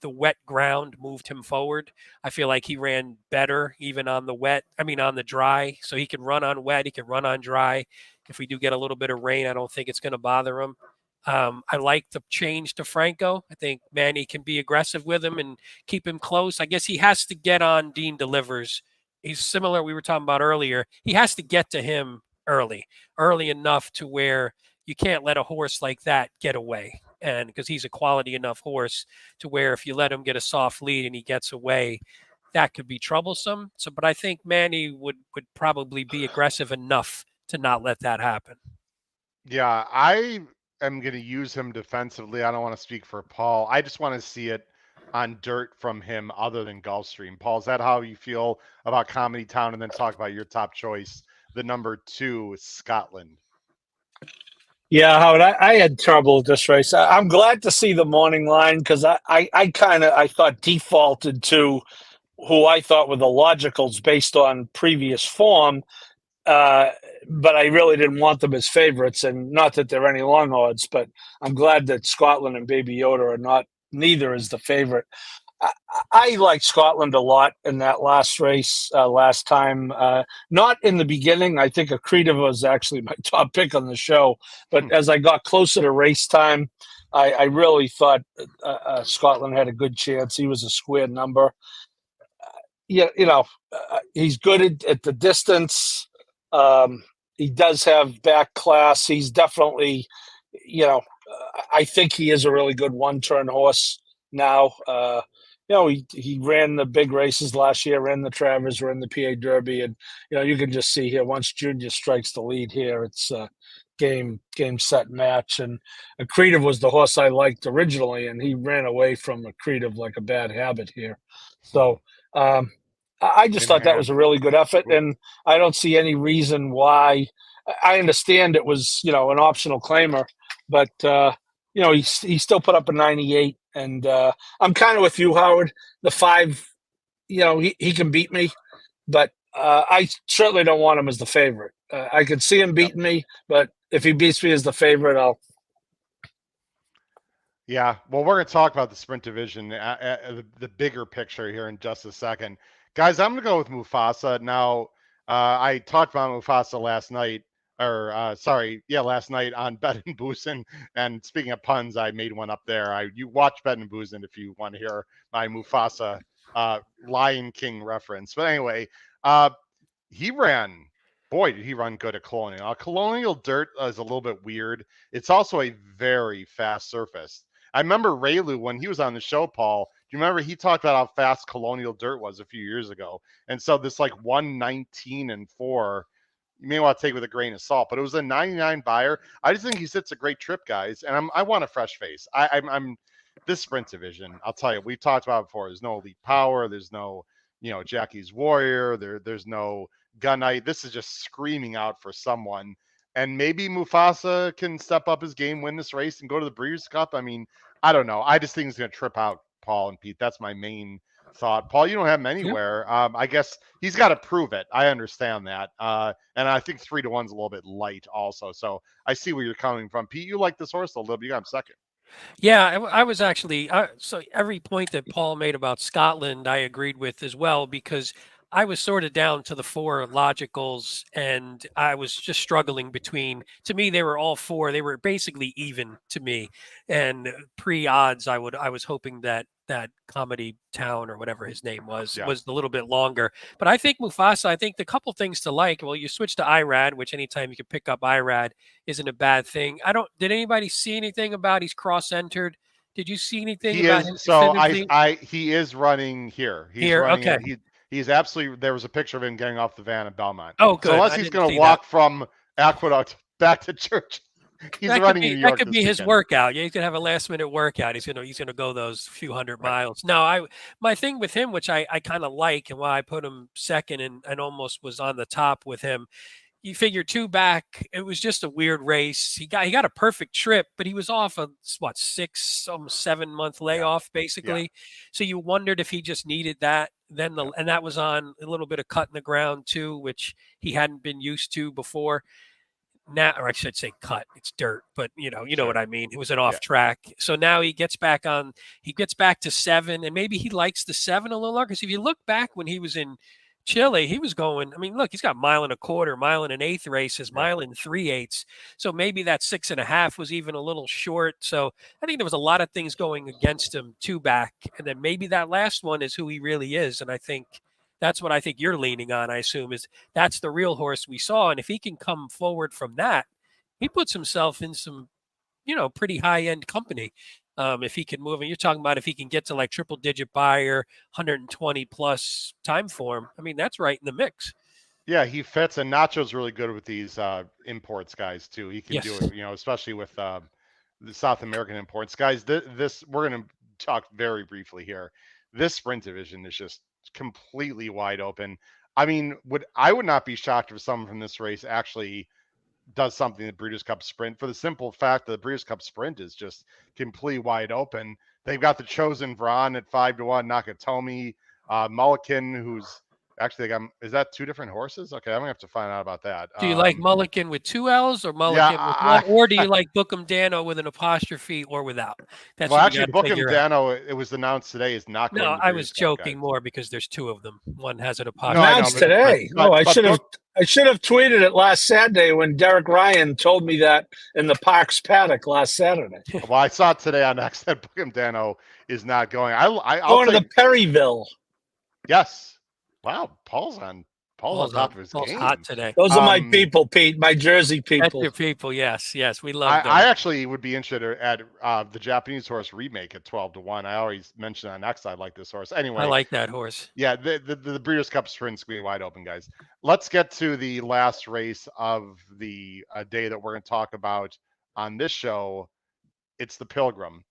S4: wet ground moved him forward. I feel like he ran better even on the dry, so he can run on wet, he can run on dry. If we do get a little bit of rain, I don't think it's going to bother him. I like the change to Franco. I think Manny can be aggressive with him and keep him close. I guess he has to get on Dean Delivers. He's similar, we were talking about earlier. He has to get to him early enough to where you can't let a horse like that get away. And because he's a quality enough horse to where if you let him get a soft lead and he gets away, that could be troublesome. So, but I think Manny would probably be aggressive enough to not let that happen.
S2: Yeah, I am going to use him defensively. I don't want to speak for Paul. I just want to see it on dirt from him other than Gulfstream. Paul, is that how you feel about Comedy Town? And then talk about your top choice, the number 2, Scotland.
S3: Yeah, Howard, I had trouble with this race. I'm glad to see the morning line, because I thought defaulted to who I thought were the logicals based on previous form, but I really didn't want them as favorites, and not that they're any long odds, but I'm glad that Scotland and Baby Yoda are neither is the favorite. I like Scotland a lot in that last race last time. Not in the beginning. I think Accretive was actually my top pick on the show. But as I got closer to race time, I really thought Scotland had a good chance. He was a square number. He's good at the distance. He does have back class. He's definitely, I think he is a really good one-turn horse now. He ran the big races last year, ran the Travers, ran the PA Derby, and you can just see here, once Junior strikes the lead here, it's game, set, match. And Accretive was the horse I liked originally, and he ran away from Accretive like a bad habit here. So I just thought that was a really good effort, and I don't see any reason why. I understand it was an optional claimer, but he still put up a 98. And I'm kind of with you, Howard. The 5, he can beat me, but I certainly don't want him as the favorite. I could see him beating me, but if he beats me as the favorite,
S2: Yeah, well, we're going to talk about the sprint division, the bigger picture here in just a second. Guys, I'm going to go with Mufasa. Now, I talked about Mufasa last night, last night on Bet and Boozin'. And speaking of puns, I made one up there. You watch Bet and Boozin' if you want to hear my Mufasa Lion King reference. But anyway, he ran. Boy, did he run good at Colonial. Colonial dirt is a little bit weird. It's also a very fast surface. I remember Raylu when he was on the show, Paul. Do you remember he talked about how fast Colonial dirt was a few years ago? And so this like 119 and 4, you may want to take with a grain of salt, but it was a 99 buyer. I just think he sits a great trip, guys, and I want a fresh face. I'm this sprint division. I'll tell you, we've talked about it before. There's no elite power. There's no Jackie's Warrior. There's no Gunite. This is just screaming out for someone. And maybe Mufasa can step up his game, win this race, and go to the Breeders' Cup. I mean, I don't know. I just think he's going to trip out Paul and Pete. That's my main thought. Paul, you don't have him anywhere. I guess he's got to prove it. I understand that. And I think 3-1 is a little bit light also. So I see where you're coming from. Pete, you like this horse a little bit. You got him second.
S4: Yeah, I was actually so every point that Paul made about Scotland, I agreed with as well, because I was sort of down to the 4 logicals, and I was just struggling between. To me, they were all 4. They were basically even to me, and pre-odds, I was hoping that Comedy Town or whatever his name was a little bit longer. But I think Mufasa. I think the couple things to like. Well, you switch to IRAD, which anytime you can pick up IRAD isn't a bad thing. Did anybody see anything about he's cross-entered? Did you see anything about him?
S2: So he is running here. He's running
S4: okay.
S2: He's absolutely. There was a picture of him getting off the van at Belmont.
S4: Oh, good.
S2: So unless he's going to walk from Aqueduct back to church, he's running in New York.
S4: That could be his workout. Yeah, he's gonna have a last-minute workout. He's gonna go those few hundred miles. No, my thing with him, which I kind of like, and why I put him second and almost was on the top with him. You figure 2 back, it was just a weird race. He got a perfect trip, but he was off a 7-month layoff basically. Yeah. So you wondered if he just needed that. And that was on a little bit of cut in the ground too, which he hadn't been used to before. Now, or I should say cut, it's dirt, but you know what I mean. It was an off track. So now he gets back to 7, and maybe he likes the 7 a little longer. Because if you look back when he was in Chile, he was going, I mean, look, he's got 1.25 miles, 1 1/8 races, 1 3/8. So maybe that 6.5 was even a little short. So I think there was a lot of things going against him 2 back. And then maybe that last one is who he really is. And I think that's what I think you're leaning on, I assume, is that's the real horse we saw. And if he can come forward from that, he puts himself in some, pretty high-end company. If he can move, and you're talking about if he can get to like triple-digit buyer, 120-plus time form, I mean, that's right in the mix.
S2: Yeah, he fits, and Nacho's really good with these imports guys, too. He can do it, especially with the South American imports. Guys, this we're going to talk very briefly here. This sprint division is just completely wide open. I mean, I would not be shocked if someone from this race actually does something in the Breeders' Cup Sprint, for the simple fact that the Breeders' Cup Sprint is just completely wide open. They've got the chosen Rian at 5-1, Nakatomi, Mulligan, who's actually, is that 2 different horses? Okay, I'm gonna have to find out about that.
S4: Do you like Mulligan with 2 L's or Mulligan with 1, or do you like Bookham Dano with an apostrophe or without?
S2: Well, actually, Bookham Dano, it was announced today, is not going.
S4: No, I was joking more because there's 2 of them. One has an apostrophe.
S3: Announced today. I should have tweeted it last Saturday when Derek Ryan told me that in the Parks paddock last Saturday.
S2: Well, I saw it today on X that Bookham Dano is not going. I'll
S3: going to the Perryville.
S2: Yes. Wow, Paul's on top of his game.
S4: Hot today.
S3: Those are my people, Pete. My Jersey people.
S4: That's your people. Yes, we love them.
S2: I actually would be interested at the Japanese horse remake at 12-1. I always mention on X I like this horse. Anyway,
S4: I like that horse.
S2: Yeah, the Breeders' Cup Sprint's going to be wide open, guys. Let's get to the last race of the day that we're going to talk about on this show. It's the Pilgrim.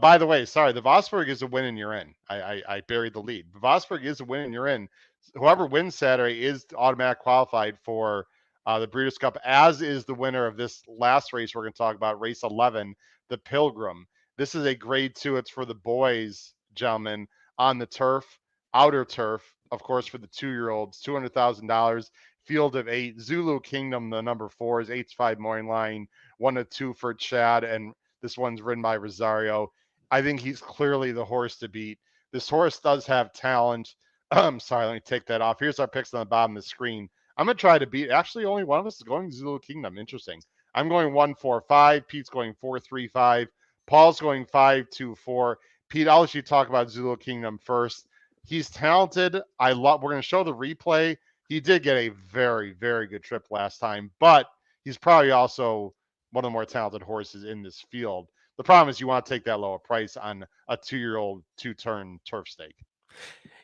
S2: By the way, sorry, the Vosburgh is a win and you're in. I buried the lead. The Vosburgh is a win and you're in. Whoever wins Saturday is automatic qualified for the Breeders' Cup, as is the winner of this last race we're going to talk about, race 11, the Pilgrim. This is a grade 2. It's for the boys, gentlemen, on the turf, outer turf, of course, for the 2-year-olds, $200,000, field of 8. Zulu Kingdom, the number 4, is 8-5 morning line, 1-2 for Chad, and the This one's ridden by Rosario. I think he's clearly the horse to beat. This horse does have talent. Sorry, let me take that off. Here's our picks on the bottom of the screen. I'm going to try to beat. Actually, only one of us is going Zulu Kingdom. Interesting. I'm going 1-4-5. Pete's going 4-3-5. Paul's going 5-2-4. Pete, I'll let you talk about Zulu Kingdom first. He's talented. We're going to show the replay. He did get a very, very good trip last time, but he's probably also one of the more talented horses in this field. The problem is you want to take that lower price on a 2-year-old 2-turn turf stake.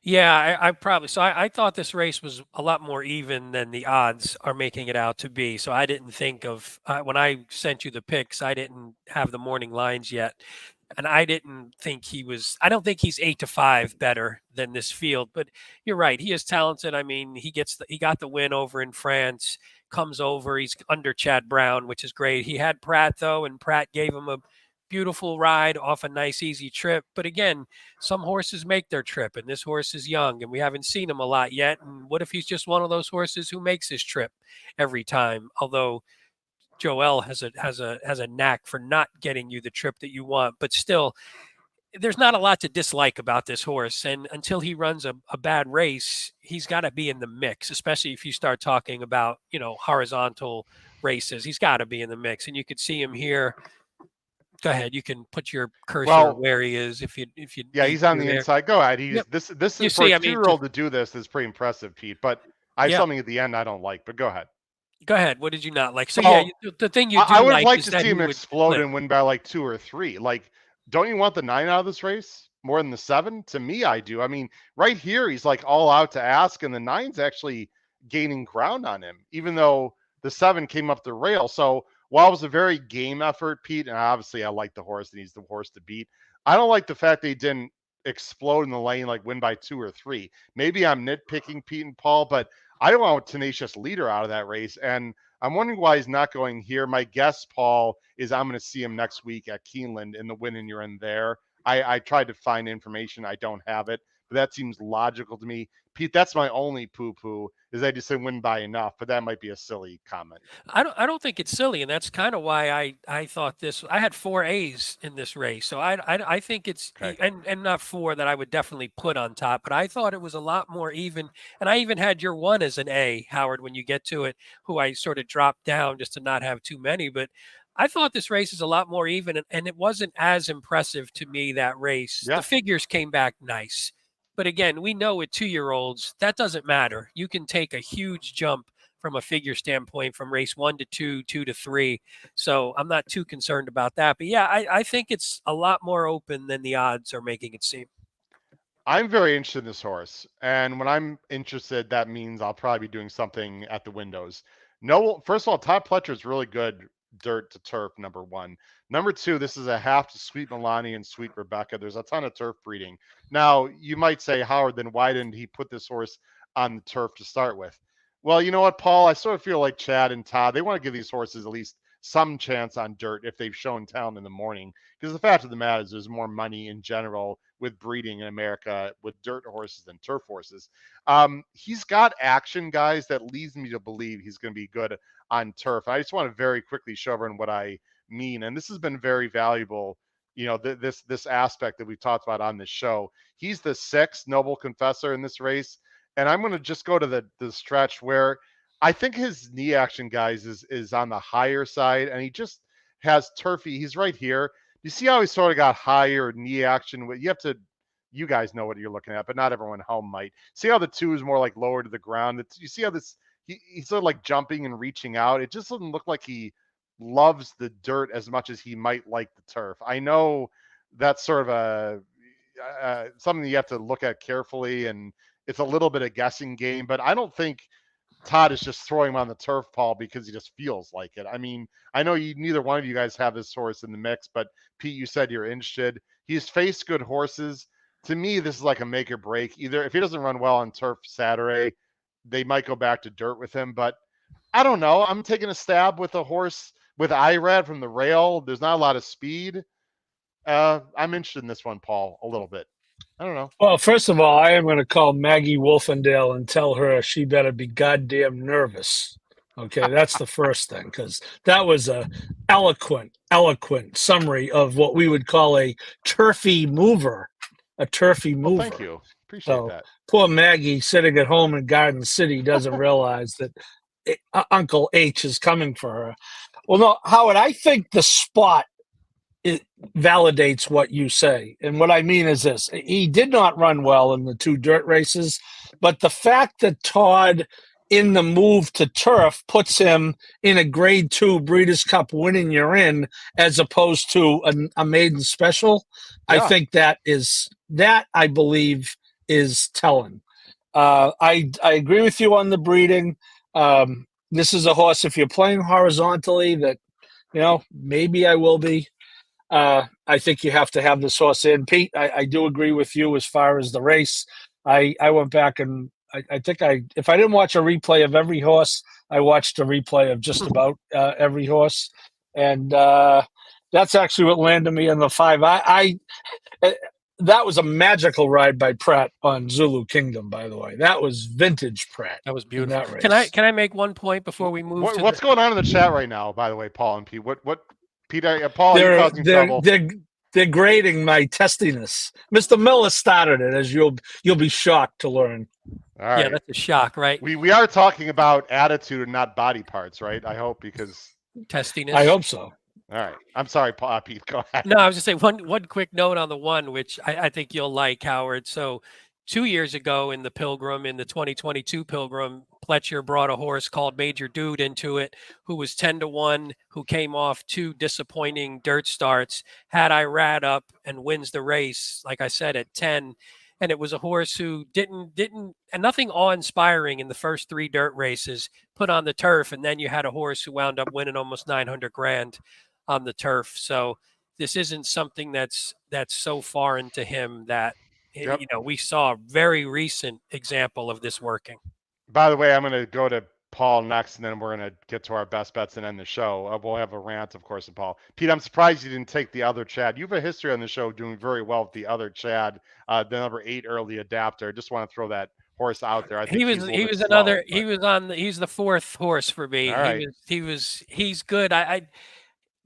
S4: Yeah, I probably. So I thought this race was a lot more even than the odds are making it out to be. So I didn't think of, when I sent you the picks, I didn't have the morning lines yet. And I didn't think I don't think he's 8-5 better than this field, but you're right. He is talented. I mean, he got the win over in France, comes over. He's under Chad Brown, which is great. He had Pratt though, and Pratt gave him a beautiful ride off a nice, easy trip. But again, some horses make their trip, and this horse is young, and we haven't seen him a lot yet. And what if he's just one of those horses who makes his trip every time? Although Joel has a knack for not getting you the trip that you want, but still, there's not a lot to dislike about this horse. And until he runs a bad race, he's got to be in the mix, especially if you start talking about, horizontal races. He's got to be in the mix, and you could see him here. Go ahead. You can put your cursor where he is if you.
S2: Yeah, he's on the inside. Go ahead. This is for a 2-year-old to do this is pretty impressive, Pete. But I have something at the end I don't like. But go ahead.
S4: Go ahead. What did you not like? So the thing you do
S2: I would like
S4: is
S2: to
S4: that
S2: see him explode and win by like 2 or 3. Like, don't you want the 9 out of this race more than the 7? To me, I do. I mean, right here he's like all out to ask, and the 9's actually gaining ground on him, even though the 7 came up the rail. So while it was a very game effort, Pete, and obviously I like the horse and he's the horse to beat, I don't like the fact that he didn't explode in the lane, like win by 2 or 3. Maybe I'm nitpicking Pete and Paul, but I don't want a tenacious leader out of that race. And I'm wondering why he's not going here. My guess, Paul, is I'm going to see him next week at Keeneland in the win and you're in there. I tried to find information. I don't have it, but that seems logical to me. Pete, that's my only poo-poo, is I just said win by enough, but that might be a silly comment.
S4: I don't think it's silly, and that's kind of why I thought this. I had 4 A's in this race, so I think it's
S2: okay.
S4: and not 4 that I would definitely put on top, but I thought it was a lot more even. And I even had your 1 as an A, Howard, when you get to it, who I sort of dropped down just to not have too many. But I thought this race is a lot more even, and it wasn't as impressive to me, that race.
S2: Yeah.
S4: The figures came back nice. But again, we know with 2-year-olds, that doesn't matter. You can take a huge jump from a figure standpoint from race 1 to 2, 2 to 3. So I'm not too concerned about that. But yeah, I think it's a lot more open than the odds are making it seem.
S2: I'm very interested in this horse. And when I'm interested, that means I'll probably be doing something at the windows. No, first of all, Todd Pletcher is really good dirt to turf, number 1. Number 2, this is a half to Sweet Milani and Sweet Rebecca. There's a ton of turf breeding. Now, you might say, Howard, then why didn't he put this horse on the turf to start with? Well, you know what, Paul? I sort of feel like Chad and Todd, they want to give these horses at least some chance on dirt if they've shown talent in the morning. Because the fact of the matter is there's more money in general with breeding in America with dirt horses than turf horses. He's got action, guys, that leads me to believe he's going to be good on turf. I just want to very quickly show everyone what I mean. And this has been very valuable, this aspect that we've talked about on this show. He's the 6th Noble Confessor in this race. And I'm going to just go to the stretch where I think his knee action, guys, is on the higher side, and he just has turfy. He's right here. You see how he sort of got higher knee action? You guys know what you're looking at, but not everyone at home might. See how the 2 is more like lower to the ground? You see how he's sort of like jumping and reaching out. It just doesn't look like he loves the dirt as much as he might like the turf. I know that's sort of something you have to look at carefully, and it's a little bit of guessing game, but I don't think Todd is just throwing him on the turf, Paul, because he just feels like it. I mean, I know neither one of you guys have this horse in the mix, but Pete, you said you're interested. He's faced good horses. To me, this is like a make or break. Either if he doesn't run well on turf Saturday, they might go back to dirt with him, but I don't know. I'm taking a stab with a horse with IRAD from the rail. There's not a lot of speed. I'm interested in this one, Paul, a little bit. I don't know.
S3: Well, first of all, I am going to call Maggie Wolfendale and tell her she better be goddamn nervous. Okay, that's the first thing, because that was a eloquent eloquent summary of what we would call a turfy mover. A turfy mover.
S2: Well, thank you. Appreciate that.
S3: Poor Maggie sitting at home in Garden City doesn't realize that Uncle H is coming for her. Well, no, Howard, I think the spot validates what you say. And what I mean is this. He did not run well in the 2 dirt races, but the fact that Todd in the move to turf puts him in a grade 2 Breeders' Cup winning you're in, as opposed to a maiden special, yeah. I think that I believe is telling. I agree with you on the breeding. This is a horse, if you're playing horizontally, that, maybe I will be. I think you have to have this horse in. Pete, I do agree with you as far as the race. I went back and I think if I didn't watch a replay of every horse, I watched a replay of just about every horse. And that's actually what landed me in the 5. That was a magical ride by Pratt on Zulu Kingdom, by the way. That was vintage Pratt.
S4: That was beautiful.
S3: That race.
S4: Can I make one point before we move?
S2: What's going on in the chat right now, by the way, Paul and Pete? What Pete? Paul, are you causing trouble?
S3: They're grading my testiness. Mr. Miller started it, as you'll be shocked to learn.
S2: All right.
S4: Yeah, that's a shock, right?
S2: We are talking about attitude and not body parts, right? I hope, because
S4: testiness.
S3: I hope so.
S2: All right. I'm sorry, Pete. Go ahead.
S4: No, I was just saying one quick note on the one, which I think you'll like, Howard. So 2 years ago in the 2022 Pilgrim, Pletcher brought a horse called Major Dude into it, who was 10-1, who came off 2 disappointing dirt starts. Had Irad up and wins the race, like I said, at 10. And it was a horse who didn't, and nothing awe-inspiring in the first 3 dirt races, put on the turf. And then you had a horse who wound up winning almost $900,000 on the turf. So this isn't something that's so foreign to him that,
S2: yep.
S4: We saw a very recent example of this working.
S2: By the way, I'm going to go to Paul next, and then we're going to get to our best bets and end the show. We'll have a rant, of course, of Paul. Pete, I'm surprised you didn't take the other Chad. You have a history on the show doing very well with the other Chad, the number 8 early adapter. I just want to throw that horse out there. I think he's
S4: the 4th horse for me.
S2: All right.
S4: He's good.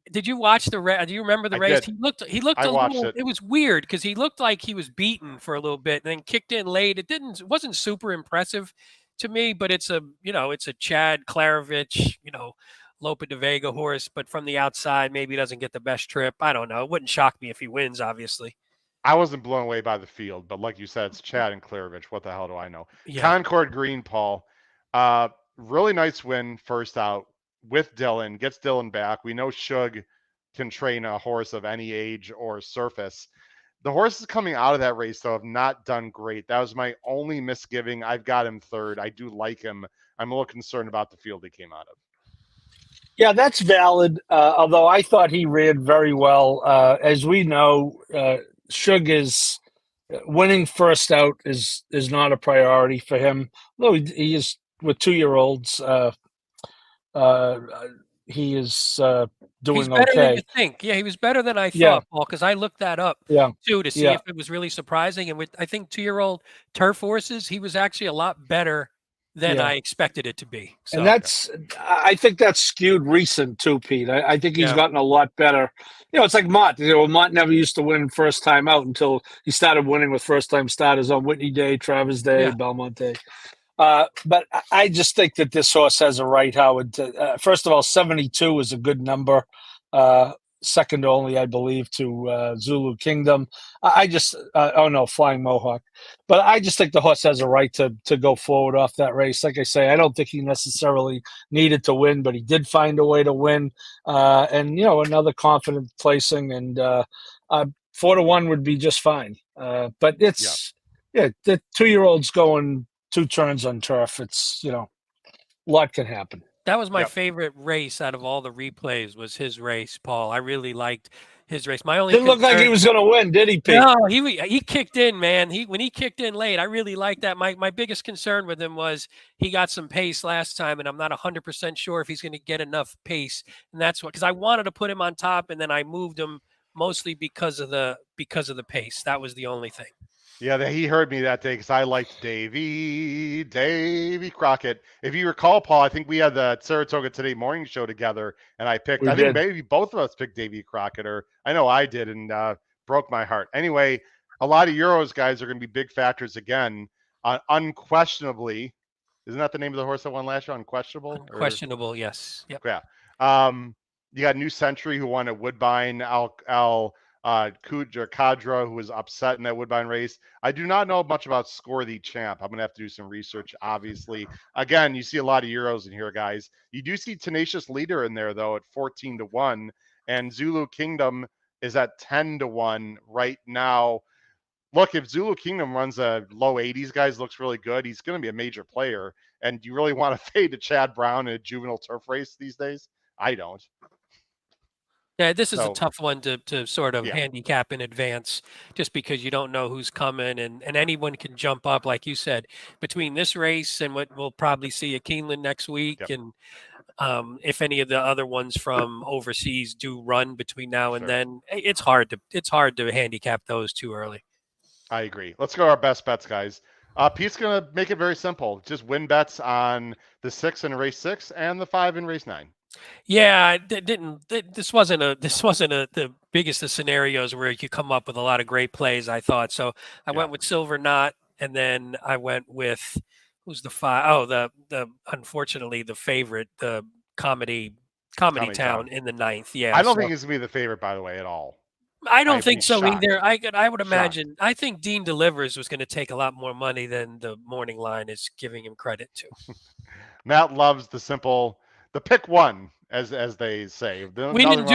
S4: Did you watch do you remember the race?
S2: Did.
S4: He looked
S2: I watched it.
S4: It was weird because he looked like he was beaten for a little bit and then kicked in late. It wasn't super impressive to me, but it's a Chad Klarovich, Lope de Vega horse, but from the outside, maybe he doesn't get the best trip. I don't know. It wouldn't shock me if he wins, obviously.
S2: I wasn't blown away by the field, but like you said, it's Chad and Klarovich. What the hell do I know?
S4: Yeah.
S2: Concord Green, Paul. Really nice win first out with Dylan, gets Dylan back. We know Shug can train a horse of any age or surface. The horses coming out of that race, though, have not done great. That was my only misgiving. I've got him 3rd. I do like him. I'm a little concerned about the field he came out of.
S3: Yeah, that's valid. Although I thought he ran very well. As we know, Shug is winning first out is not a priority for him. Though he is with 2-year-olds. He is doing
S4: He's better
S3: okay.
S4: than you think. Yeah, he was better than I thought, Paul, because I looked that up too to see if it was really surprising. And with, I think, 2-year-old turf horses, he was actually a lot better than I expected it to be. So.
S3: And I think that's skewed recent too, Pete. I think he's gotten a lot better. It's like Mott. Mott never used to win first time out until he started winning with first time starters on Whitney Day, Travers Day, Belmont Day. But I just think that this horse has a right, Howard. First of all, 72 is a good number. Second only, I believe, to Zulu Kingdom. Flying Mohawk. But I just think the horse has a right to go forward off that race. Like I say, I don't think he necessarily needed to win, but he did find a way to win. Another confident placing, and 4-1 would be just fine. But it's the 2-year-old's going 2 turns on turf. It's a lot can happen.
S4: That was my favorite race out of all the replays, was his race, Paul. I really liked his race. My only
S3: didn't look like he was going to win, did he, Pete?
S4: No, he kicked in, man. When he kicked in late, I really liked that. My biggest concern with him was he got some pace last time, and I'm not 100% sure if he's going to get enough pace. And that's because I wanted to put him on top, and then I moved him mostly because of the pace. That was the only thing.
S2: Yeah, he heard me that day because I liked Davy Crockett. If you recall, Paul, I think we had the Saratoga Today morning show together, and I
S3: We
S2: think
S3: did.
S2: maybe both of us picked Davy Crockett, or I know I did, and broke my heart. Anyway, a lot of Euros guys are going to be big factors again. Unquestionably, isn't that the name of the horse that won last year? Unquestionable, or
S4: Questionable, yes. Yep.
S2: yeah. You got New Century who won at Woodbine, Al Kadra, who was upset in that Woodbine race. I do not know much about Score the Champ. I'm going to have to do some research, obviously. Again, you see a lot of Euros in here, guys. You do see Tenacious Leader in there, though, at 14-1. And Zulu Kingdom is at 10-1 right now. Look, if Zulu Kingdom runs a low 80s, guys, looks really good, he's going to be a major player. And do you really want to fade to Chad Brown in a juvenile turf race these days? I don't.
S4: Yeah, this is a
S2: So,
S4: tough one to sort of
S2: yeah.
S4: handicap in advance, just because you don't know who's coming, and anyone can jump up, like you said, between this race and what we'll probably see at Keeneland next week,
S2: Yep.
S4: and if any of the other ones from overseas do run between now and
S2: Sure.
S4: then, it's hard to handicap those too early.
S2: I agree. Let's go to our best bets, guys. Pete's going to make it very simple. Just win bets on the 6 in race 6 and the 5 in race 9.
S4: Yeah, this wasn't the biggest of scenarios where you could come up with a lot of great plays, I thought. So I went with Silver Knot, and then I went with who's the 5? Oh, the unfortunately the favorite, the Comedy Town in the 9th. Yeah,
S2: I don't think he's going to be the favorite, by the way, at all.
S4: I don't think so
S2: shocked.
S4: either. I would imagine. I think Dean Delivers was going to take a lot more money than the morning line is giving him credit to.
S2: Matt loves the pick one, as they say.
S4: We didn't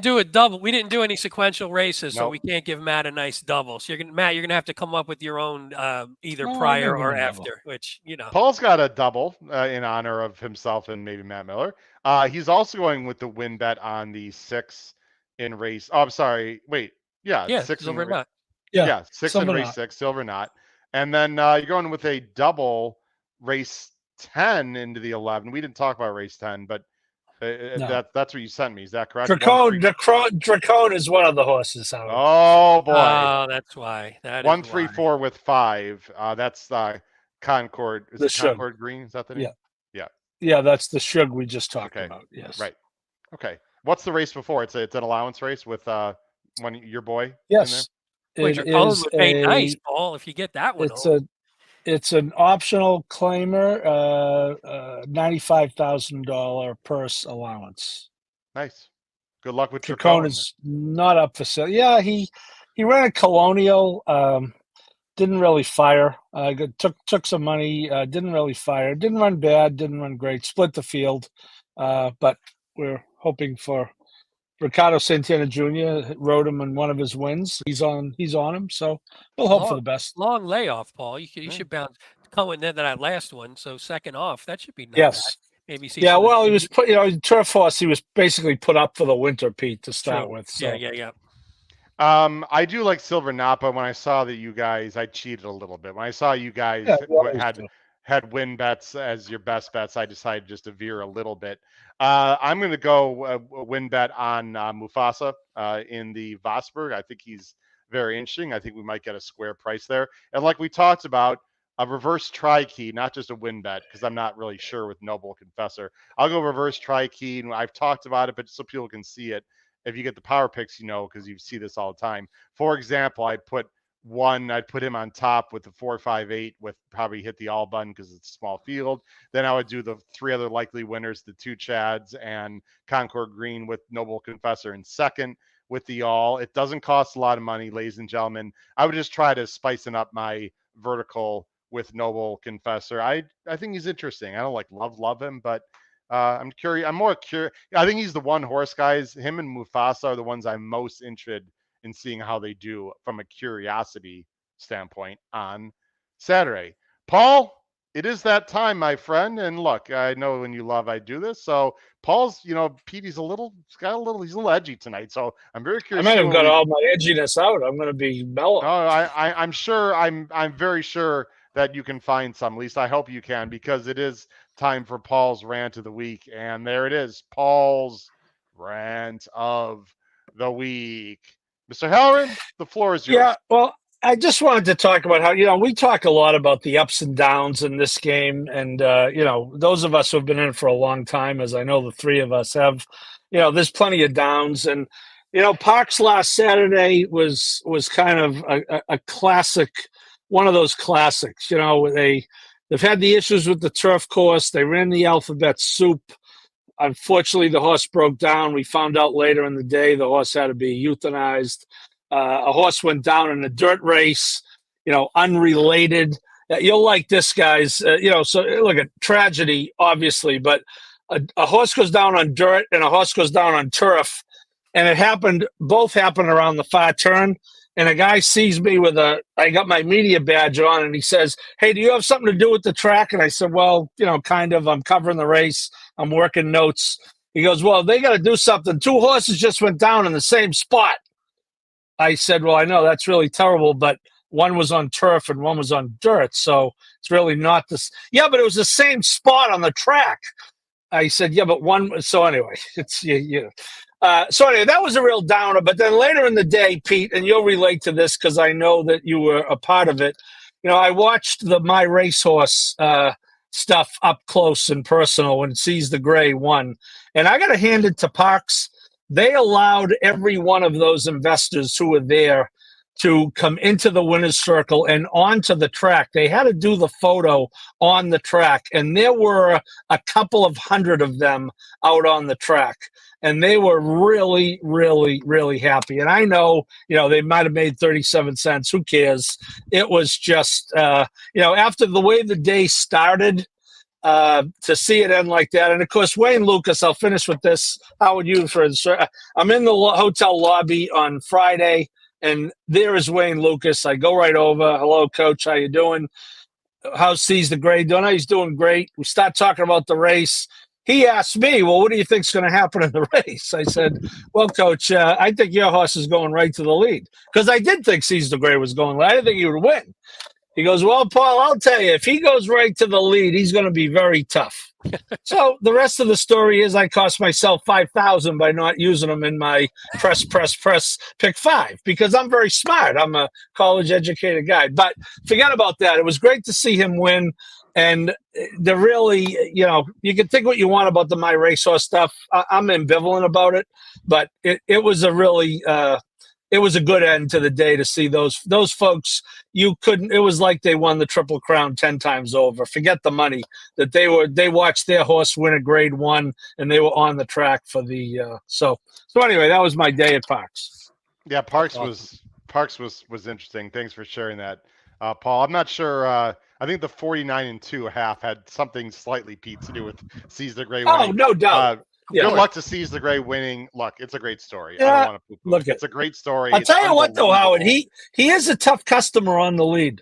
S4: do a double. We didn't do any sequential races, so
S2: Nope.
S4: we can't give Matt a nice double. So Matt, you're gonna have to come up with your own either
S3: Oh,
S4: prior
S3: I'm
S4: or
S3: gonna
S4: after, which
S2: Paul's got a double in honor of himself and maybe Matt Miller. He's also going with the win bet on the 6 in race. Oh, I'm sorry. Wait. Yeah, 6
S4: Silver
S2: in
S4: Knot.
S2: Yeah, 6 in
S3: Silver
S2: race
S3: Knot.
S2: 6, Silver Knot. And then you're going with a double race 10 into the 11. We didn't talk about race 10, but
S3: No.
S2: that's what you sent me. Is that correct?
S3: Dracone is one of the horses. Howard.
S2: Oh boy.
S4: Oh, that's why. That
S2: 1,
S4: is
S2: 3,
S4: why.
S2: 4 with 5. That's Concord. Is it
S3: Shug.
S2: Concord Green? Is that the name?
S3: Yeah, that's the Shug we just talked
S2: Okay.
S3: about. Yes.
S2: Right. Okay. What's the race before? It's an allowance race with your boy.
S3: Yes.
S4: Well, Dracone would pay nice, Paul, if you get that one.
S3: It's an optional claimer, $95,000 purse allowance.
S2: Nice. Good luck with
S3: Dracone is not up for sale. Yeah, he ran a Colonial. Didn't really fire. Took some money. Didn't really fire. Didn't run bad. Didn't run great. Split the field. But we're hoping for Ricardo Santana Jr. rode him in one of his wins. He's on him. So we'll hope for the best.
S4: Long layoff, Paul. You should bounce coming into that last one. So second off, that should be not
S3: yes.
S4: bad. Maybe see.
S3: Yeah, well, he was put. Turf horse. He was basically put up for the winter, Pete, to start with. So.
S4: Yeah.
S2: I do like Silver Knot, but when I saw that you guys, I cheated a little bit. When I saw you guys had win bets as your best bets, I decided just to veer a little bit. I'm going to go win bet on Mufasa in the Vosburgh. I think he's very interesting. I think we might get a square price there. And like we talked about, a reverse tri-key, not just a win bet, because I'm not really sure with Noble Confessor. I'll go reverse tri-key, and I've talked about it, but so people can see it. If you get the power picks, because you see this all the time. For example, I'd put him on top with the 4-5-8 with probably hit the all button because it's a small field. Then I would do the 3 other likely winners, the 2 Chads and Concord Green with Noble Confessor in second with the all. It doesn't cost a lot of money, ladies and gentlemen. I would just try to spicing up my vertical with Noble Confessor. I think he's interesting. I don't love him, but I'm curious. I'm more curious. I think he's the one horse, guys. Him and Mufasa are the ones I'm most interested in seeing how they do from a curiosity standpoint on Saturday. Paul, it is that time, my friend. And look, I know when you love, I do this. So Paul's, Petey's he's a little edgy tonight. So I'm very curious.
S3: I might have got all my edginess out. I'm going to be mellow.
S2: No, I'm sure. I'm very sure that you can find some. At least I hope you can, because it is time for Paul's rant of the week. And there it is, Paul's rant of the week. Mr. Halloran, the floor is yours.
S3: Yeah, well, I just wanted to talk about how, we talk a lot about the ups and downs in this game. And, those of us who have been in it for a long time, as I know the three of us have, there's plenty of downs. And, Parks last Saturday was kind of a classic, one of those classics. They've had the issues with the turf course. They ran the alphabet soup. Unfortunately, the horse broke down. We found out later in the day the horse had to be euthanized. A horse went down in a dirt race, unrelated. You'll like this, guys. So look at tragedy, obviously, but a horse goes down on dirt and a horse goes down on turf. And both happened around the far turn. And a guy sees me I got my media badge on, and he says, "Hey, do you have something to do with the track?" And I said, "Well, kind of. I'm covering the race. I'm working notes." He goes, "Well, they got to do something. Two horses just went down in the same spot." I said, "Well, I know that's really terrible, but one was on turf and one was on dirt. So it's really not this." "Yeah, but it was the same spot on the track." I said, "Yeah, but one." So anyway, it's, so anyway, that was a real downer. But then later in the day, Pete, and you'll relate to this because I know that you were a part of it. I watched the My Racehorse stuff up close and personal when Seize the Gray won. And I got to hand it to Parks. They allowed every one of those investors who were there to come into the winner's circle and onto the track. They had to do the photo on the track, and there were a couple of hundred of them out on the track. And they were really, really, really happy. And I know, they might have made 37 cents. Who cares? It was just, after the way the day started, to see it end like that. And of course, Wayne Lucas, I'll finish with this. How would you I'm in the hotel lobby on Friday, and there is Wayne Lucas. I go right over. "Hello, coach. How you doing? How's Seize the Gray doing?" "He's doing great." We start talking about the race. He asked me, "Well, what do you think's going to happen in the race?" I said, "Well, coach, I think your horse is going right to the lead." Because I did think Seize the Gray was going. I didn't think he would win. He goes, "Well, Paul, I'll tell you, if he goes right to the lead, he's going to be very tough." So the rest of the story is I cost myself $5,000 by not using them in my press pick 5 because I'm very smart. I'm a college educated guy. But forget about that. It was great to see him win. And the really, you can think what you want about the My Racehorse stuff. I'm ambivalent about it, but it was a really, it was a good end to the day to see those folks. It was like they won the Triple Crown 10 times over. Forget the money that they watched their horse win a grade 1 and they were on the track for the, so anyway, that was my day at Parks.
S2: Yeah. Parks was interesting. Thanks for sharing that. Paul, I'm not sure. I think the 49-2 half had something slightly, Pete, to do with Seize the Gray winning.
S3: Oh, no doubt.
S2: Good luck to Seize the Gray winning. Look, it's a great story.
S3: Yeah,
S2: I don't want to
S3: look,
S2: it's a great story.
S3: I'll tell you what, though, Howard, he is a tough customer on the lead.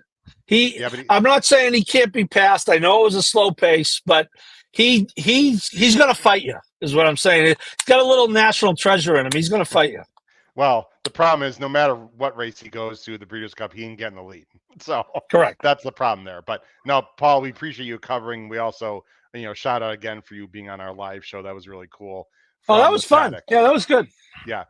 S3: I'm not saying he can't be passed. I know it was a slow pace, but he's going to fight you, is what I'm saying. He's got a little national treasure in him. He's going to fight you.
S2: Well, the problem is no matter what race he goes to, the Breeders' Cup, he can get in the lead. So
S3: correct.
S2: That's the problem there. But no, Paul, we appreciate you covering. We also, shout out again for you being on our live show. That was really cool.
S3: Oh, that was fun. Paddock. Yeah, that was good.
S2: Yeah.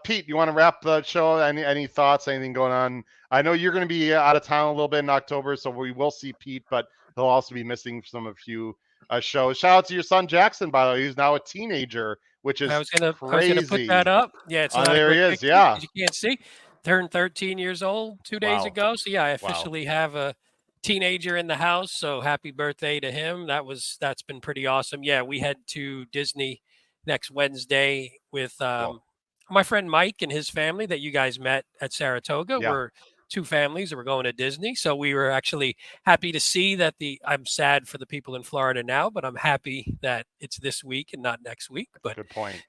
S2: Pete, you want to wrap the show? Any thoughts? Anything going on? I know you're going to be out of town a little bit in October, so we will see Pete, but he'll also be missing some of few shows. Shout out to your son Jackson, by the way. He's now a teenager, which is crazy. I was gonna put
S4: that up. Yeah, it's
S2: there he is. Yeah,
S4: you can't see. Turned 13 years old 2 days ago. So yeah, I officially have a teenager in the house. So happy birthday to him. That's been pretty awesome. Yeah, we head to Disney next Wednesday with my friend Mike and his family that you guys met at Saratoga.
S2: Yeah.
S4: We're 2 families that were going to Disney. So we were actually happy to see that I'm sad for the people in Florida now, but I'm happy that it's this week and not next week. But
S2: good point.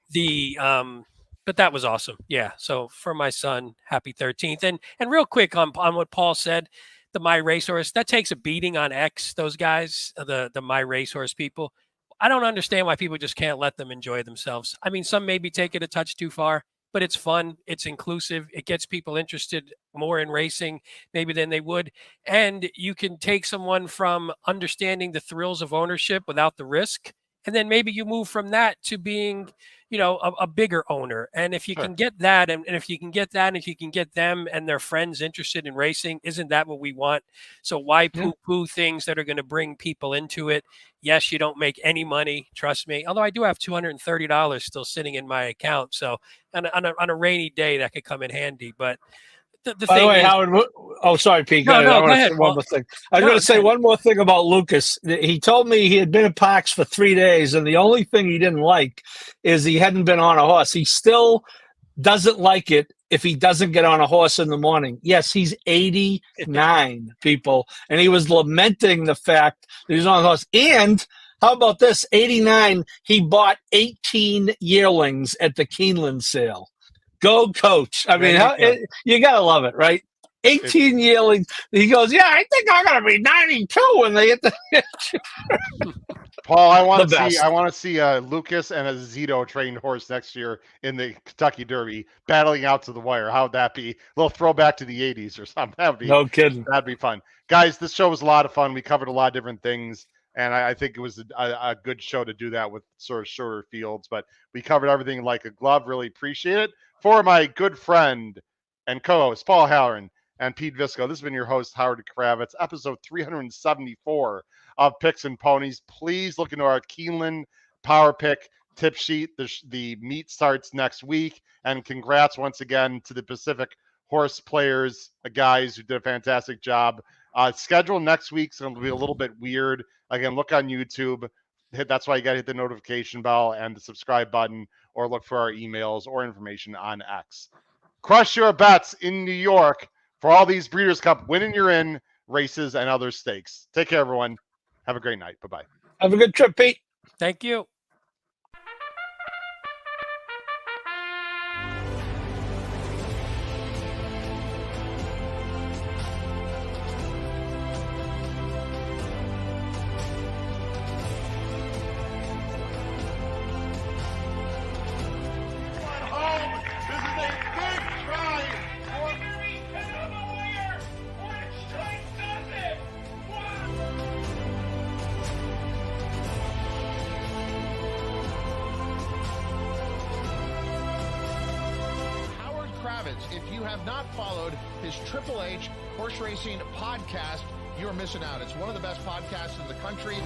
S4: But that was awesome. Yeah. So for my son, happy 13th. And real quick on what Paul said, the My Racehorse, that takes a beating on X, those guys, the My Racehorse people. I don't understand why people just can't let them enjoy themselves. I mean, some maybe take it a touch too far, but it's fun. It's inclusive. It gets people interested more in racing maybe than they would. And you can take someone from understanding the thrills of ownership without the risk and then maybe you move from that to being, a bigger owner. And if you
S2: Sure.
S4: can get that, and if you can get that, and if you can get them and their friends interested in racing, isn't that what we want? So why poo-poo things that are going to bring people into it? Yes, you don't make any money, trust me. Although I do have $230 still sitting in my account, so on a rainy day that could come in handy. But the
S3: By the
S4: thing
S3: way,
S4: is,
S3: Howard. Oh, sorry, Pete.
S4: No,
S3: I
S4: go
S3: want to
S4: ahead,
S3: say one
S4: Paul.
S3: more thing. I was
S4: No,
S3: going to say
S4: go ahead.
S3: one more thing about Lucas. He told me he had been at Parks for 3 days, and the only thing he didn't like is he hadn't been on a horse. He still doesn't like it if he doesn't get on a horse in the morning. Yes, he's 89, people, and he was lamenting the fact that he's on a horse. And how about this? 89, he bought 18 yearlings at the Keeneland sale. Go, coach. I mean, you got to love it, right? 18 yearlings. He goes, yeah, I think I'm going to be 92 when they hit the
S2: Paul, I want to see Lucas and a Zito trained horse next year in the Kentucky Derby battling out to the wire. How would that be? A little throwback to the 80s or something.
S3: No kidding.
S2: That'd be fun. Guys, this show was a lot of fun. We covered a lot of different things, and I think it was a good show to do that with sort of shorter fields, but we covered everything like a glove. Really appreciate it. For my good friend and co-host, Paul Halloran and Pete Visco, this has been your host, Howard Kravitz, episode 374 of Picks and Ponies. Please look into our Keeneland Power Pick tip sheet. The meet starts next week. And congrats once again to the Pacific Horse players, guys who did a fantastic job. Schedule next week's going to be a little bit weird. Again, look on YouTube. That's why you got to hit the notification bell and the subscribe button, or look for our emails or information on X. Crush your bets in New York for all these Breeders' Cup winning you're in races and other stakes. Take care, everyone. Have a great night. Bye-bye.
S3: Have a good trip, Pete.
S4: Thank you.
S1: If you have not followed his Triple H horse racing podcast, you're missing out. It's one of the best podcasts in the country.